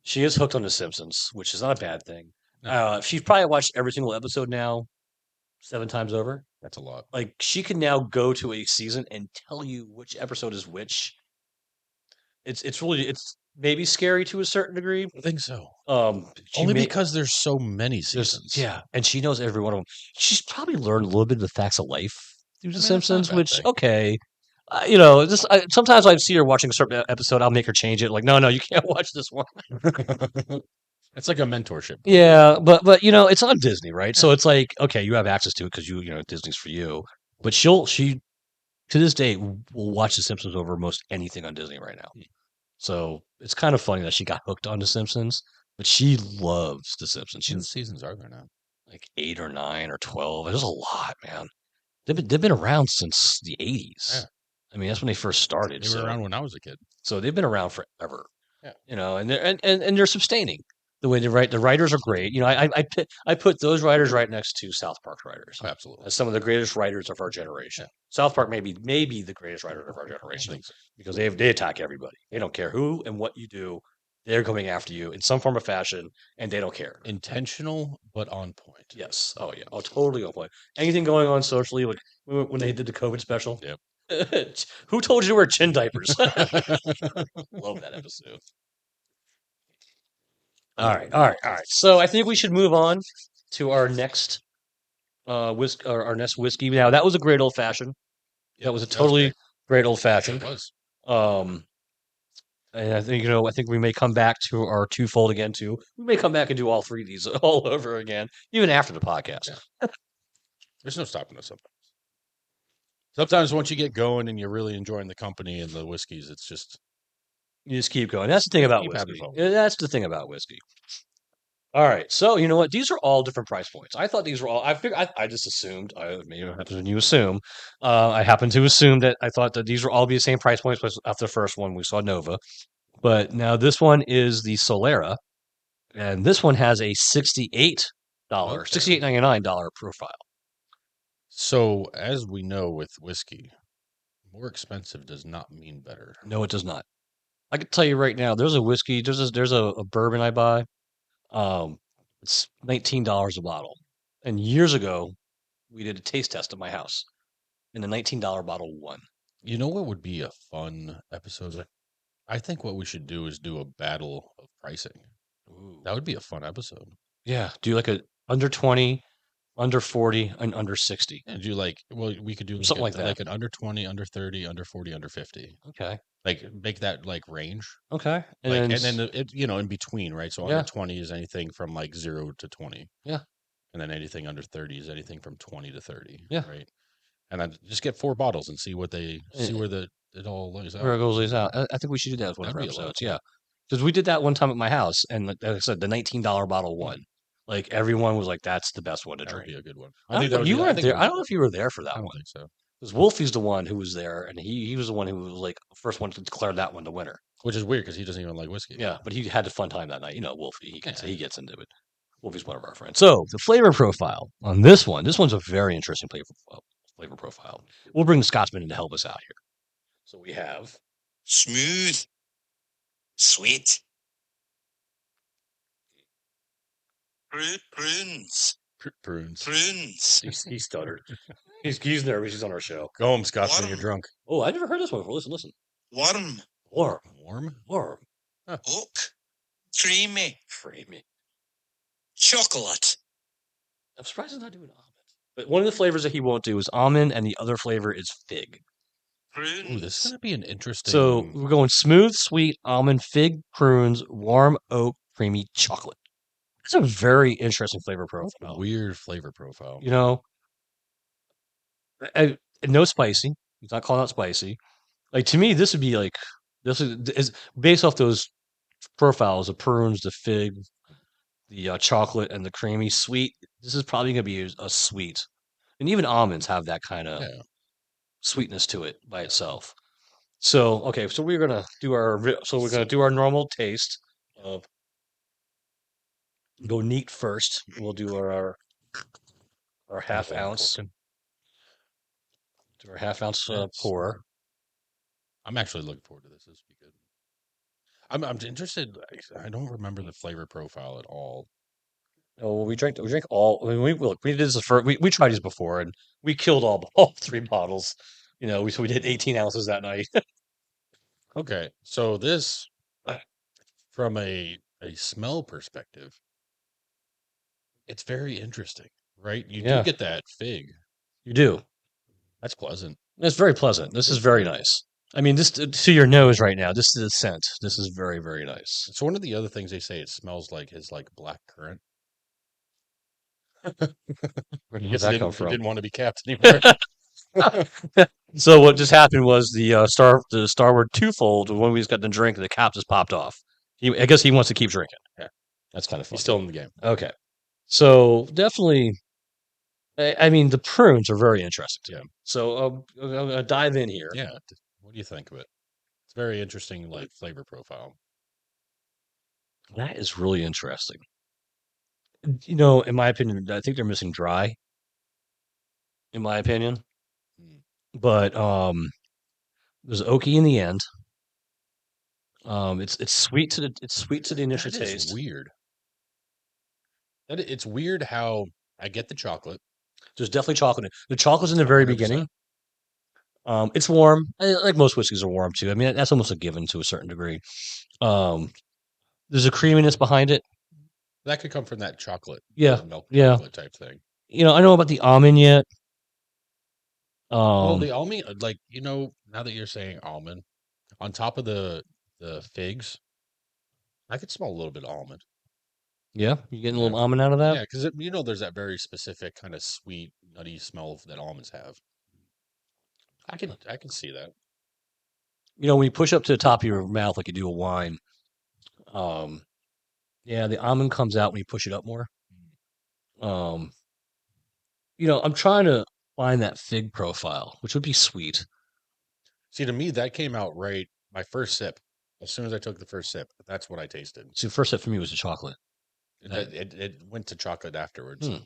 she is hooked on The Simpsons, which is not a bad thing. No, She's probably watched every single episode now 7 times over. that's a lot. Like she can now go to a season and tell you which episode is which. It's maybe scary to a certain degree. I think so. She Only may because there's so many there's seasons. yeah, and she knows every one of them. She's probably learned a little bit of the facts of life through The I mean, that's not a Simpsons, bad which thing. okay, sometimes I see her watching a certain episode. I'll make her change it. Like, no, you can't watch this one. It's like a mentorship. Yeah, but it's on Disney, right? So Yeah. it's like, okay, you have access to it because Disney's for you. But she to this day will watch The Simpsons over most anything on Disney right now. So it's kind of funny that she got hooked on The Simpsons, but she loves The Simpsons. How many She's seasons are there now? like 8 or 9 or 12. There's a lot, man. They've been around since the 80s. Yeah. I mean, that's when they first started. They were around when I was a kid. So they've been around forever. Yeah. And they're sustaining the way they write. The writers are great. I put those writers right next to South Park's writers Oh, absolutely. as some of the greatest writers of our generation. South Park maybe the greatest writer of our generation So. because they attack everybody. They don't care who and what you do. They're coming after you in some form or fashion, and they don't care. Intentional, but on point. Yes. Oh yeah. Oh, totally on point. Anything going on socially, like when they did the COVID special. Yep. Who told you to wear chin diapers? Love that episode. All right. So I think we should move on to our next our next whiskey. Now that was a great old fashioned. Yep, That was a that totally great. great old It fashioned. was. Um, and I think we may come back to our twofold again too. We may come back and do all three of these all over again, even after the podcast. Yeah. There's no stopping us sometimes. Sometimes once you get going and you're really enjoying the company and the whiskeys, it's just You just keep going. That's the thing about keep having whiskey. fun. Yeah, that's the thing about whiskey. All right, so you know what? These are all different price points. I thought these were all. I figured. I just assumed. Maybe it happens when you assume. I happen to assume that I thought that these were all be the same price points after the first one we saw Nova, but now this one is the Solera, and this one has a $68, Okay. $68.99 profile. So as we know with whiskey, more expensive does not mean better. No, it does not. I can tell you right now. There's a whiskey. There's a bourbon I buy. It's $19 a bottle, and years ago we did a taste test at my house, and the $19 bottle won. You know what would be a fun episode? I think what we should do is do a battle of pricing. Ooh. That would be a fun episode. Yeah, do like a under 20, under 40, and under 60. And we could do Something like that. like an under 20, under 30, under 40, under 50. Okay. Like make that like range. Okay. And then in between, right? So Yeah. under 20 is anything from like 0 to 20. Yeah. And then anything under 30 is anything from 20 to 30. Yeah. Right. And then just get 4 bottles and see where it all lays out. Where it lays out. I think we should do that with one of our That'd be a lot of episodes. fun. Yeah. Because we did that one time at my house, and like I said, the $19 bottle won. Like everyone was like, "That's the best one to That would drink." be a good one. You weren't there. I don't know if you were there for that I don't one. think so. Because Wolfie's the one who was there, and he was the one who was like the first one to declare that one the winner. Which is weird because he doesn't even like whiskey. Yeah, but he had a fun time that night. You know, Wolfie, he Yeah. gets into it. Wolfie's one of our friends. So the flavor profile on this one's a very interesting flavor profile. We'll bring the Scotsman in to help us out here. So we have Smooth. Sweet. Prunes. Prunes. Prunes. he stuttered. He's nervous. He's on our show. Go home, Scotsman. You're Warm. drunk. Oh, I never heard this one before. Listen. Warm. Warm? Warm. Oak. Creamy. Creamy. Chocolate. I'm surprised he's not doing almond. But one of the flavors that he won't do is almond, and the other flavor is fig. Prunes. Ooh, this is going to be an interesting. So we're going smooth, sweet, almond, fig, prunes, warm oak, creamy, chocolate. It's a very interesting flavor profile. Weird flavor profile. You know, no spicy. He's not calling out spicy. Like to me, this would be like this is based off those profiles: the prunes, the fig, the chocolate, and the creamy sweet. This is probably going to be a sweet, and even almonds have that kind of sweetness to it by itself. So okay, so we're gonna do our normal taste of. Go neat first. We'll do our half ounce. Do our half ounce pour. I'm actually looking forward to this. This will be good. I'm interested. I don't remember the flavor profile at all. Oh, well, we drank all. I mean, we did this for we tried these before, and we killed all 3 bottles. We did 18 ounces that night. Okay, so this from a smell perspective, it's very interesting, right? You do Yeah, get that fig. you do. That's pleasant. It's very pleasant. This is It's very very nice. I mean, this to your nose right now. This is a scent. This is very, very nice. So one of the other things they say it smells like is like black currant. Where did Guess that come he from? didn't want to be capped anymore. So what just happened was the Starward twofold when we just got the drink, the cap just popped off. I guess he wants to keep drinking. Yeah. That's kind of He's funny. still in the game. Okay, so definitely. I mean, the prunes are very interesting to me. So I'm gonna dive in here. Yeah. What do you think of it? It's very interesting, like flavor profile. That is really interesting. In my opinion, I think they're missing dry. In my opinion, Hmm. but there's oaky in the end. It's sweet it's sweet to the initial That is taste. weird. It's weird how I get the chocolate. There's definitely chocolate. The chocolate's in the very 100%. beginning. It's warm. Like most whiskeys are warm too. I mean, that's almost a given to a certain degree. Um, there's a creaminess behind it. That could come from that chocolate, Yeah, milk yeah. chocolate type thing. I know about the almond yet. Well, Um, the almond, like now that you're saying almond, on top of the figs, I could smell a little bit of almond. yeah, you getting a Yeah, little almond out of that. yeah, because there's that very specific kind of sweet, nutty smell that almonds have. I can see that. When you push up to the top of your mouth like you do a wine, um, yeah, the almond comes out when you push it up more. Um, I'm trying to find that fig profile, which would be sweet. See, to me, that came out right. My first sip, as soon as I took the first sip, that's what I tasted. So first step for me was the chocolate. It went to chocolate afterwards. Hmm.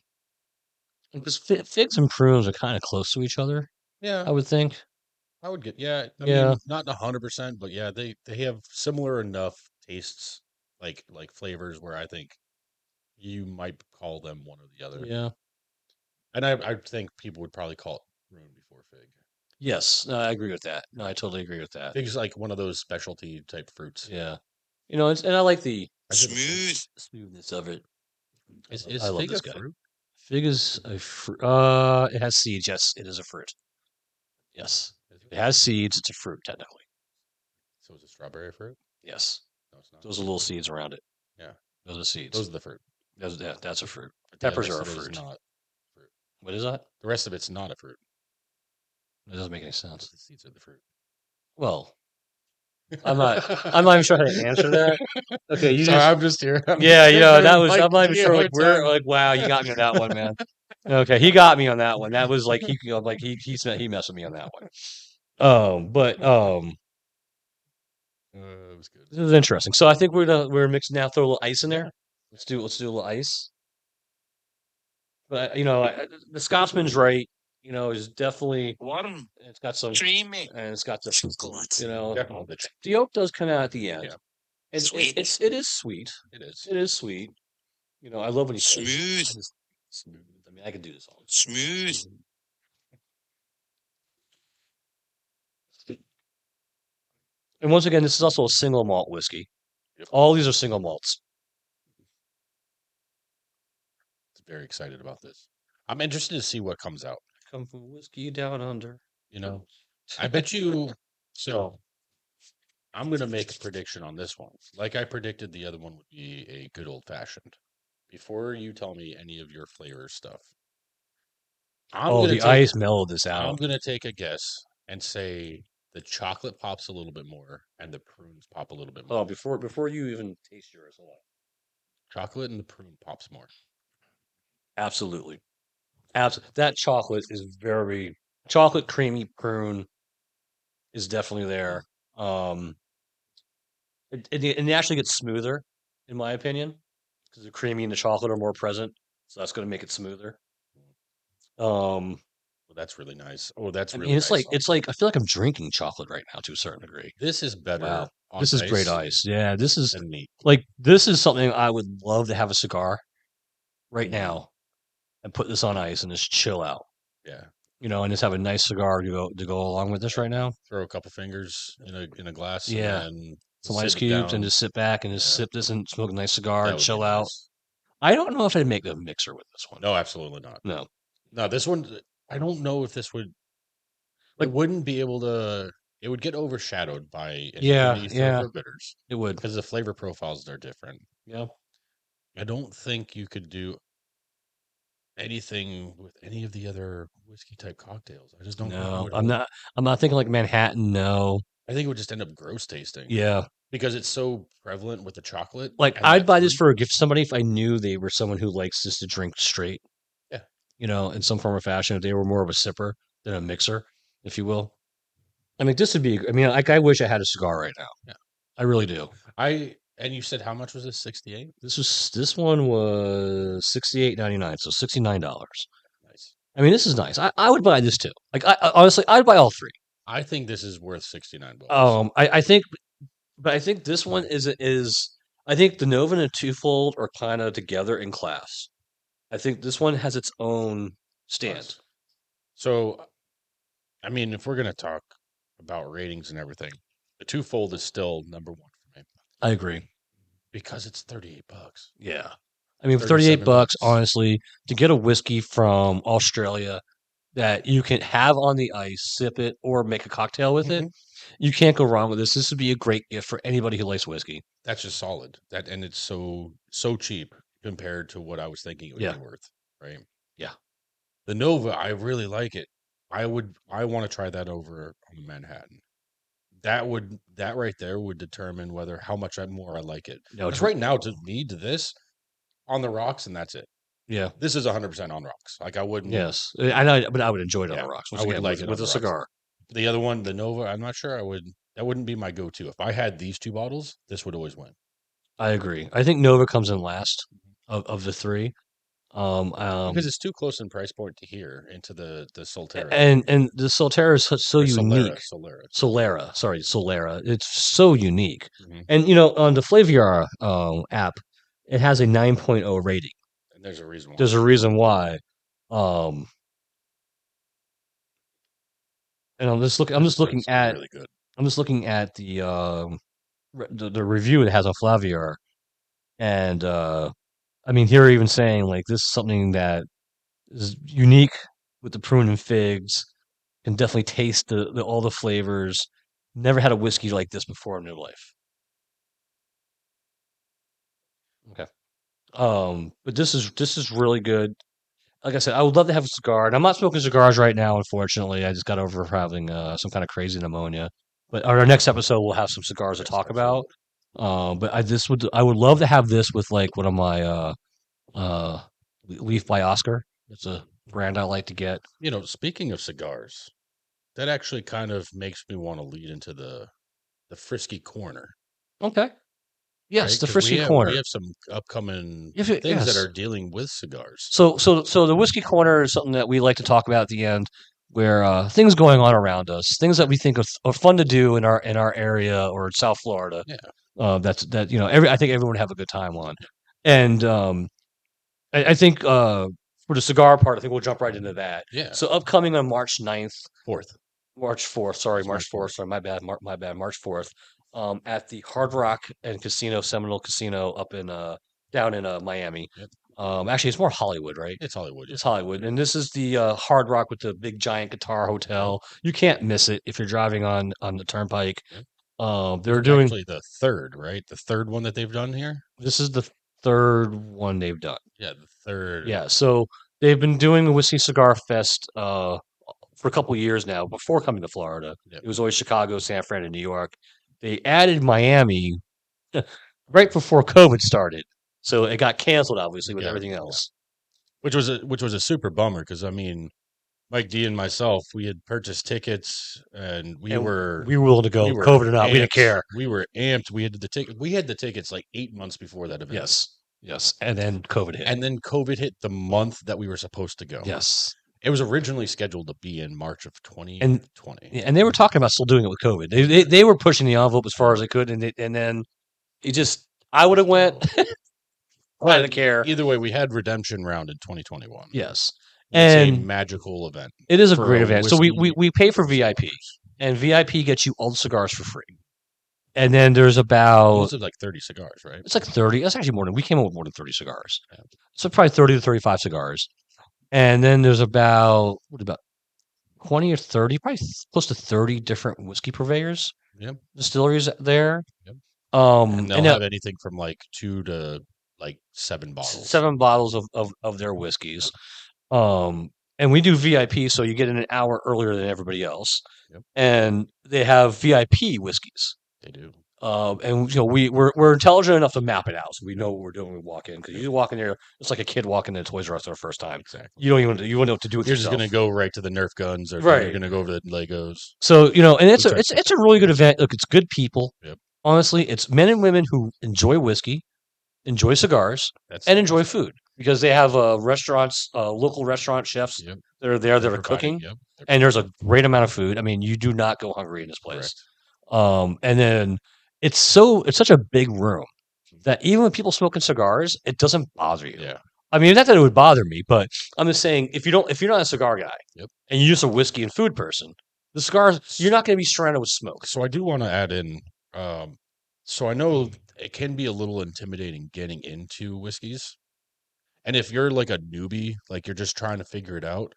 Because figs and prunes are kind of close to each other, Yeah, I would think. I would get. Yeah, I Yeah, mean, not 100%, but yeah, they have similar enough tastes, like flavors, where I think you might call them one or the other. yeah. And I think people would probably call it prune before fig. Yes, no, I agree with that. No, I totally agree with that. Fig's like one of those specialty type fruits. Yeah. And I like the Smooth. smoothness of it. Is I love fig this a guy. fruit? Fig is a fruit. It has seeds. Yes, it is a fruit. Yes, it has seeds. It's a fruit, technically. So is it strawberry fruit? Yes, No, it's not. those are little seeds around it. Yeah, Those are seeds. those are the fruit. That's a fruit. The Peppers rest are a of it is fruit. not fruit. What is that? The rest of it's not a fruit. That doesn't make any sense. The seeds are the fruit. Well, I'm not. I'm not even sure how to answer that. Okay, you Sorry, just. I'm just here. Yeah, that Aaron, was. I'm not even give me a sure. Like hard where. time. Like wow, you got me on that one, man. Okay, he got me on that one. That was like he messed with me on that one. But It was good. this is interesting. So I think we're mixing now. Throw a little ice in there. Let's do a little ice. But the Scotsman's right. Is definitely Warm. it's got some Creamy. and it's got the Chocolate. Definitely the oak does come out at the end. Yeah. Sweet. It is sweet. It is. It is sweet. I love when he says Smooth. smooth. I mean, I could do this all. Smooth. And once again, this is also a single malt whiskey. Yep. All these are single malts. Very excited about this. I'm interested to see what comes out. Come from whiskey down under. I bet you. So I'm going to make a prediction on this one. Like I predicted, the other one would be a good old fashioned. Before you tell me any of your flavor stuff, I'm Oh, gonna the take ice mellowed this I'm out. gonna take a guess and say the chocolate pops a little bit more and the prunes pop a little bit more. Oh, before you even taste yours, hold on. Chocolate and the prune pops more. Absolutely. That chocolate is very chocolate creamy prune is definitely there. Um, it actually gets smoother, in my opinion, because the creamy and the chocolate are more present. So that's going to make it smoother. Um, That's really nice. Oh, that's I mean, really it's nice. like I feel like I'm drinking chocolate right now to a certain degree. This is better Wow, on this is great ice ice. Yeah, this is than neat. this is something I would love to have a cigar right Mhm. now and put this on ice and just chill out. Yeah. And just have a nice cigar to go along with this right now. Throw a couple fingers in a glass and Yeah, then some ice sit it cubes and down. just sit back and just Yeah, sip this and smoke a nice cigar and that would be chill out. nice. I don't know if I'd make a mixer with this one. No, absolutely not. No, No, this one, I don't know if this would. It like wouldn't be able to. It would get overshadowed by yeah, anything you throw yeah, for bitters it would. because the flavor profiles are different. Yeah, I don't think you could do anything with any of the other whiskey type cocktails. I just don't think it no, would I'm hold. not. I'm not thinking like Manhattan. No, I think it would just end up gross tasting yeah. because it's so prevalent with the chocolate Like and I'd that buy this fruit. for a gift to somebody if I knew they were someone who likes just to drink straight. Yeah, In some form or fashion. If they were more of a sipper than a mixer, if you will. I mean, this would be. I mean, like I wish I had a cigar right now. yeah. I really do. And you said how much was this? 68. This one was $68.99, so $69. Nice. I mean, this is nice. I would buy this too. Like honestly, I'd buy all three. I think this is worth $69. I think, but I think this one is. I think the Nova and the Twofold are kind of together in class. I think this one has its own stand. So, I mean, if we're gonna talk about ratings and everything, the twofold is still number one for me I agree. because it's $38. Yeah. I mean, for 38 bucks, $37. honestly, to get a whiskey from Australia that you can have on the ice, sip it, or make a cocktail with it, Mhm. you can't go wrong with this. This would be a great gift for anybody who likes whiskey. That's just solid. That and it's so cheap compared to what I was thinking it would Yeah. be worth. Right. Yeah. The Nova, I really like it. I want to try that over on the Manhattan. That right there would determine whether how much more I like it. No, Because right now, to me, to this on the rocks, and that's it. yeah. This is 100% on rocks. Like I wouldn't. Yes. I know, but I would enjoy it on Yeah, the rocks. I Once would again, like it on with the a rocks. cigar. The other one, the Nova, I'm not sure I would. That wouldn't be my go-to. If I had these two bottles, this would always win. I agree. I think Nova comes in last of the three. Because it's too close in price point to here into the Solterra and the Solterra is so or unique. Solera. Solera. It's so unique. Mhm. And on the Flaviar app, it has a 9.0 rating. And there's a reason why. There's a reason why. Um, and I'm just looking It's at really good. the review it has on Flaviar, and I mean here even saying like this is something that is unique with the prune and figs. Can definitely taste the all the flavors. Never had a whiskey like this before in their life. Okay. But this is really good. Like I said, I would love to have a cigar, and I'm not smoking cigars right now. Unfortunately, I just got over having some kind of crazy pneumonia. But our next episode, we'll have some cigars to Yes, talk about. absolutely. But I would love to have this with like one of my uh, Leaf by Oscar. It's a brand I like to get. Speaking of cigars, that actually kind of makes me want to lead into the frisky corner, Okay. Yes, right? the Because we Frisky have we Corner. have some upcoming things that Yes. are dealing with cigars. So the whiskey corner is something that we like to talk about at the end, where things going on around us, things that we think are fun to do in our area or in South Florida. Yeah, That I think everyone would have a good time on, and I think for the cigar part, I think we'll jump right into that. yeah. So upcoming on March 9th, Fourth, March 4th, sorry, it's March March 4th, 4th. sorry, my bad, my bad, March 4th, at the Hard Rock and Casino, Seminole Casino up in down in Miami. Yep, Actually, it's more Hollywood, right? it's Hollywood. Yeah, It's Hollywood, and this is the Hard Rock with the big giant guitar yep, hotel. You can't miss it if you're driving on the turnpike. yep. This They're is doing actually the third, right? The third one that they've done here. this is the third one they've done. Yeah, the third. Yeah, so they've been doing the Whiskey Cigar Fest for a couple years now. Before coming to Florida, Yep. it was always Chicago, San Fran, and New York. They added Miami right before COVID started, so it got canceled, obviously, with Yeah, everything yeah. else. Which was a super bummer because I mean, Mike D and myself, we had purchased tickets and we And were we were willing to go, we were COVID or not, we didn't amped. care. We were amped. We had the tickets like 8 months before that event. Yes, and then COVID hit. And then COVID hit the month that we were supposed to go. Yes, It was originally scheduled to be in March of 2020. And they were talking about still doing it with COVID. They were pushing the envelope as far as they could, and then it just I would have went. I didn't care. Either way, we had Redemption Round in 2021. Yes, It's a and magical event. it is a for great event. So we whiskey pay for VIP, cigars. and VIP gets you all the cigars for free. And then there's It about was like 30 cigars, right? it's like 30. That's actually more than we came up with more than 30 cigars. Yeah. So probably 30 to 35 cigars. And then there's about 20 or 30, probably close to 30 different whiskey purveyors, Yep. distilleries there. Yep. And And they'll have anything from like 2 to like 7 bottles. 7 bottles of their whiskeys. And we do VIP, so you get in an hour earlier than everybody else. Yep. And they have VIP whiskeys. They do. And we're intelligent enough to map it out, so we know what we're doing when we walk in. Because you walk in there, it's like a kid walking into Toys R Us for the first time. Exactly. You wouldn't know what to do with You're yourself. just going to go right to the Nerf guns, or Right. you're going to go over to the Legos. So and it's a really good event. Look, it's good people. Yep. Honestly, it's men and women who enjoy whiskey, enjoy cigars, and enjoy food, because they have restaurants, local restaurant chefs. Yep. that are there that are cooking, Yep. and there's a great amount of food. I mean, you do not go hungry in this place. Correct. And then it's such a big room that even when people smoking cigars, it doesn't bother you. Yeah. I mean, not that it would bother me, but I'm just saying if you're not a cigar guy, Yep. and you're just a whiskey and food person, the cigars, you're not going to be surrounded with smoke. So I do want to add in. So I know it can be a little intimidating getting into whiskeys, and if you're like a newbie, like you're just trying to figure it out,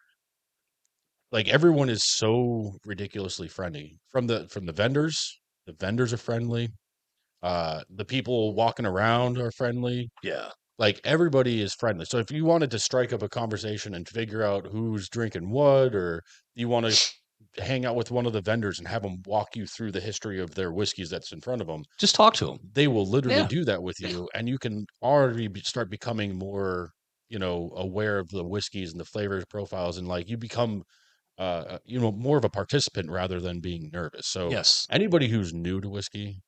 like everyone is so ridiculously friendly from the vendors. The vendors are friendly. The people walking around are friendly. Yeah. Like everybody is friendly. So if you wanted to strike up a conversation and figure out who's drinking what, or you want to hang out with one of the vendors and have them walk you through the history of their whiskeys that's in front of them, Just talk to them. they will literally Yeah. do that with you, and you can already start becoming more, aware of the whiskeys and the flavors profiles, and like you become, more of a participant rather than being nervous. So Yes. anybody who's new to whiskey,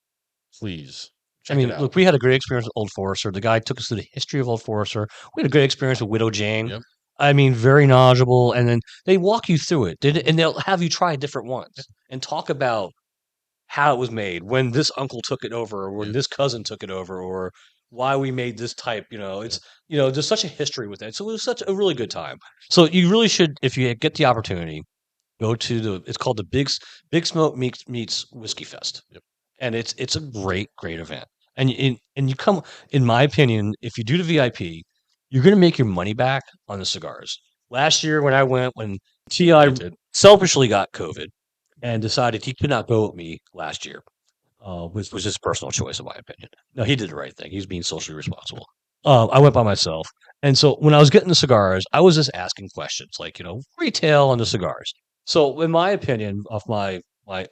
please check I mean, it out. look, we had a great experience with Old Forester. The guy took us through the history of Old Forester. We had a great experience with Widow Jane. Yep. I mean, very knowledgeable. And then they walk you through it, and they'll have you try different ones and talk about how it was made, when this uncle took it over, or when Yeah. this cousin took it over, or why we made this type. It's there's such a history with it. So it was such a really good time. So you really should, if you get the opportunity, go to it's called the Big Smoke meets Whiskey Fest. Yep. And it's a great event. And you come, in my opinion, if you do the VIP, you're going to make your money back on the cigars. Last year when I went, when T.I. selfishly got COVID and decided he could not go with me last year, which was his personal choice, in my opinion. No, he did the right thing. He was being socially responsible. I went by myself. And so when I was getting the cigars, I was just asking questions like, retail on the cigars. So in my opinion, off my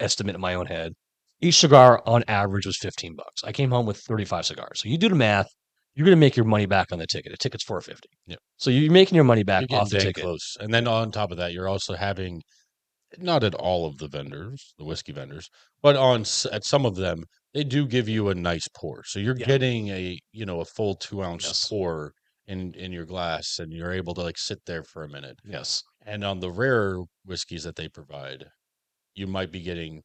estimate in my own head, each cigar on average was $15. I came home with 35 cigars. So you do the math, you're going to make your money back on the ticket. The ticket's $4.50. Yep. So you're making your money back You're off the getting ticket. close. And then on top of that, you're also having, not at all of the vendors, the whiskey vendors, but at some of them, they do give you a nice pour. So you're getting a full 2-ounce pour in your glass, and you're able to like sit there for a minute. Yes. And on the rare whiskeys that they provide, you might be getting,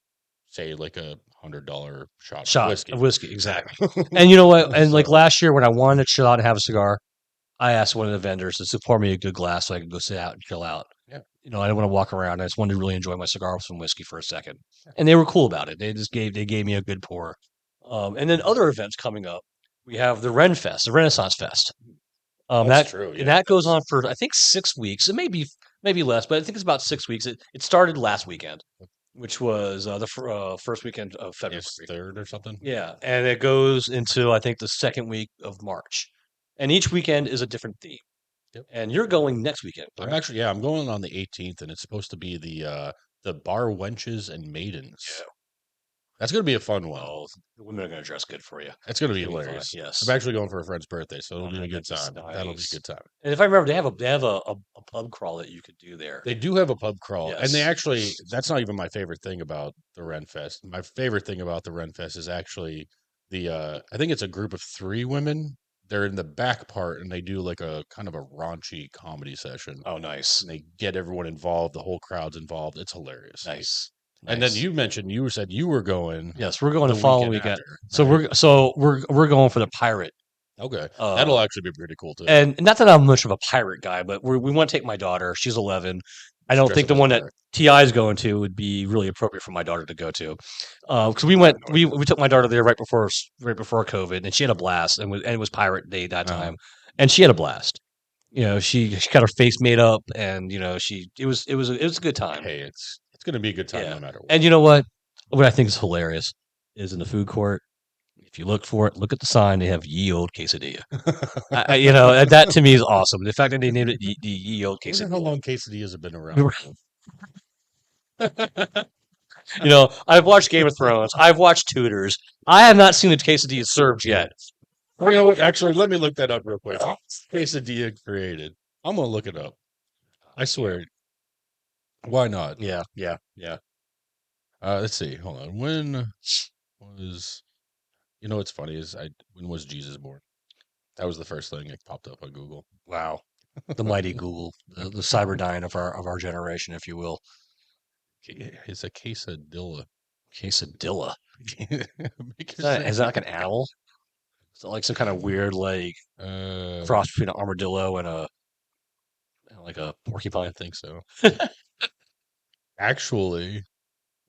say, like a $100 shot of whiskey, exactly. and And you know what? And like last year when I wanted to chill out and have a cigar, I asked one of the vendors to pour me a good glass so I could go sit out and chill out. Yeah. I didn't want to walk around. I just wanted to really enjoy my cigar with some whiskey for a second. And they were cool about it. They gave me a good pour. And then other events coming up. We have the Ren Fest, the Renaissance Fest. That's true. And that goes on for, I think, 6 weeks. It may be maybe less, but I think it's about 6 weeks. It started last weekend, which was the first weekend of February. It's 3rd or something. Yeah, and it goes into, I think, the second week of March. And each weekend is a different theme. Yep. And you're going next weekend. Correct? I'm going on the 18th, and it's supposed to be the Bar Wenches and Maidens. Yeah. That's going to be a fun one. Oh, the women are going to dress good for you. It's going to be It'll be fun, hilarious. yes. I'm actually going for a friend's birthday, so it'll be a good that's time. That'll be a nice. good time. And if I remember, they have a pub crawl that you could do there. They do have a pub crawl, and they Yes. actually, that's not even my favorite thing about the Ren Fest. My favorite thing about the Ren Fest is actually I think it's a group of 3 women they're in the back part, and they do like a kind of a raunchy comedy session. Oh, nice. And they get everyone involved. The whole crowd's involved. It's hilarious. Nice. And then Nice. you mentioned you said you were going Yes, we're going the the following weekend weekend. after. So right? we're going for the pirate. Okay, Uh, that'll actually be pretty cool too. and not that I'm much of a pirate guy, but we want to take my daughter. She's 11. I don't Dress think up the as a one that pirate. Ti is going to would be really appropriate for my daughter to go to, because we took my daughter there right before COVID, and she had a blast, and it was Pirate Day that Uh-huh. time, and she had a blast. She got her face made up, and it was a good time. Hey, it's gonna be a good time Yeah, no matter what. and you know what? What I think is hilarious is in the food court. If you look for it, look at the sign. They have ye old quesadilla. That to me is awesome. The fact that they named it the ye old I wonder how quesadilla. long quesadillas have been around. I've watched Game of Thrones. I've watched Tudors. I have not seen the quesadilla served yet. You know what? Actually, let me look that up real quick. Quesadilla created. I'm gonna look it up. I swear. Why not? Yeah. Let's see. Hold on. When was? You know what's funny is when was Jesus born? That was the first thing that popped up on Google. Wow. The mighty Google, the Cyberdyne of our generation, if you will. It's a quesadilla. Quesadilla. Because Is that like an animal? Is that like some kind of weird cross between an armadillo and a porcupine? I think so. Actually,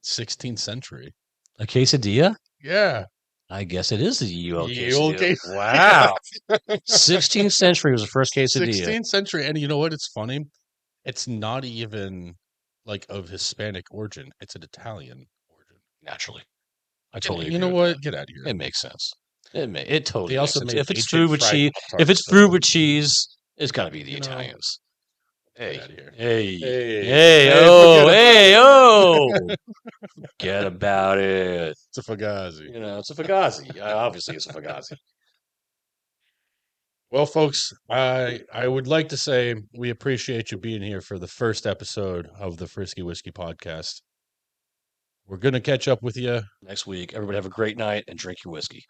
16th century. A quesadilla? Yeah. I guess it is the UL Ye old quesadilla. Wow. 16th century was the first quesadilla. 16th century. And you know what? It's funny. It's not even like of Hispanic origin. It's an Italian origin. Naturally. I totally You agree know with what? that. Get out of here. It makes sense. It totally They makes also sense. made If it's ancient food with fried cheese, Pop-Tarts, if it's so food with cheese, it's got to be the You know, Italians. get Hey, out of here. hey, Hey, hey, hey, oh, forget hey, about oh! Forget about it. It's a Fugazi. It's a Fugazi. Obviously, it's a Fugazi. Well, folks, I would like to say we appreciate you being here for the first episode of the Frisky Whiskey Podcast. We're going to catch up with you. Next week, everybody have a great night and drink your whiskey.